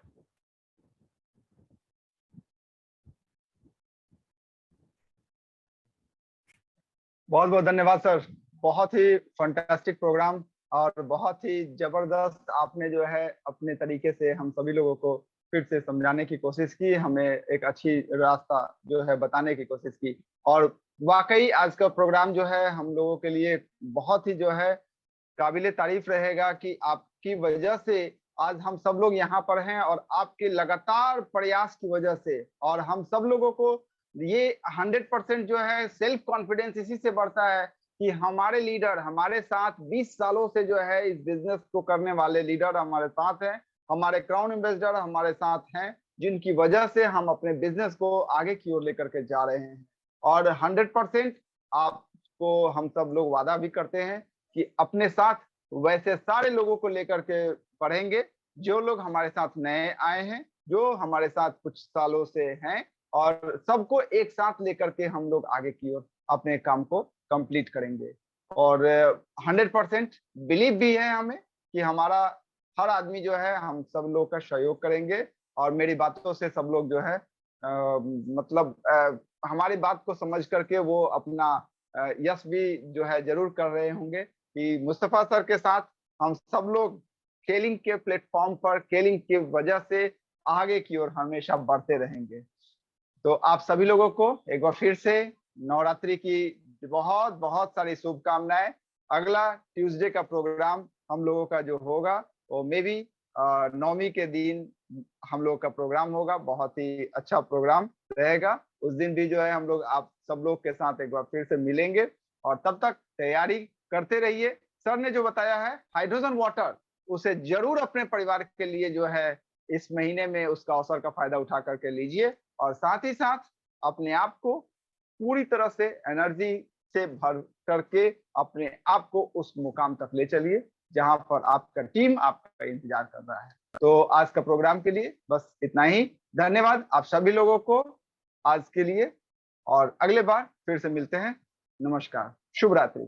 बहुत बहुत धन्यवाद सर, बहुत ही फंटास्टिक प्रोग्राम और बहुत ही जबरदस्त आपने जो है अपने तरीके से हम सभी लोगों को फिर से समझाने की कोशिश की, हमें एक अच्छी रास्ता जो है बताने की कोशिश की। और वाकई आज का प्रोग्राम जो है हम लोगों के लिए बहुत ही जो है काबिले तारीफ रहेगा कि आपकी वजह से आज हम सब लोग यहाँ पर हैं और आपके लगातार प्रयास की वजह से, और हम सब लोगों को ये 100% जो है सेल्फ कॉन्फिडेंस इसी से बढ़ता है कि हमारे लीडर हमारे साथ 20 सालों से जो है इस बिजनेस को करने वाले लीडर हमारे साथ हैं, हमारे क्राउन एम्बेसडर हमारे साथ हैं, जिनकी वजह से हम अपने बिजनेस को आगे की ओर लेकर के जा रहे हैं। और 100% आपको हम सब लोग वादा भी करते हैं कि अपने साथ वैसे सारे लोगों को लेकर के पढ़ेंगे जो लोग हमारे साथ नए आए हैं, जो हमारे साथ कुछ सालों से हैं, और सबको एक साथ लेकर के हम लोग आगे की ओर अपने काम को कंप्लीट करेंगे। और 100% बिलीव भी है हमें कि हमारा हर आदमी जो है हम सब लोग का सहयोग करेंगे। और मेरी बातों से सब लोग जो है मतलब हमारी बात को समझ करके वो अपना यश भी जो है जरूर कर रहे होंगे कि मुस्तफा सर के साथ हम सब लोग स्केलिंग के प्लेटफॉर्म पर स्केलिंग की वजह से आगे की ओर हमेशा बढ़ते रहेंगे। तो आप सभी लोगों को एक बार फिर से नवरात्रि की बहुत बहुत सारी शुभकामनाएं। अगला ट्यूसडे का प्रोग्राम हम लोगों का जो होगा वो मे बी 9वीं के दिन हम लोग का प्रोग्राम होगा, बहुत ही अच्छा प्रोग्राम रहेगा। उस दिन भी जो है हम लोग आप सब लोग के साथ एक बार फिर से मिलेंगे, और तब तक तैयारी करते रहिए। सर ने जो बताया है हाइड्रोजन वाटर, उसे जरूर अपने परिवार के लिए जो है इस महीने में उसका अवसर का फायदा उठा करके लीजिए, और साथ ही साथ अपने आप को पूरी तरह से एनर्जी से भर करके अपने आप को उस मुकाम तक ले चलिए जहां पर आपका टीम आपका इंतजार कर रहा है। तो आज का प्रोग्राम के लिए बस इतना ही। धन्यवाद आप सभी लोगों को आज के लिए, और अगले बार फिर से मिलते हैं। नमस्कार, शुभ रात्रि।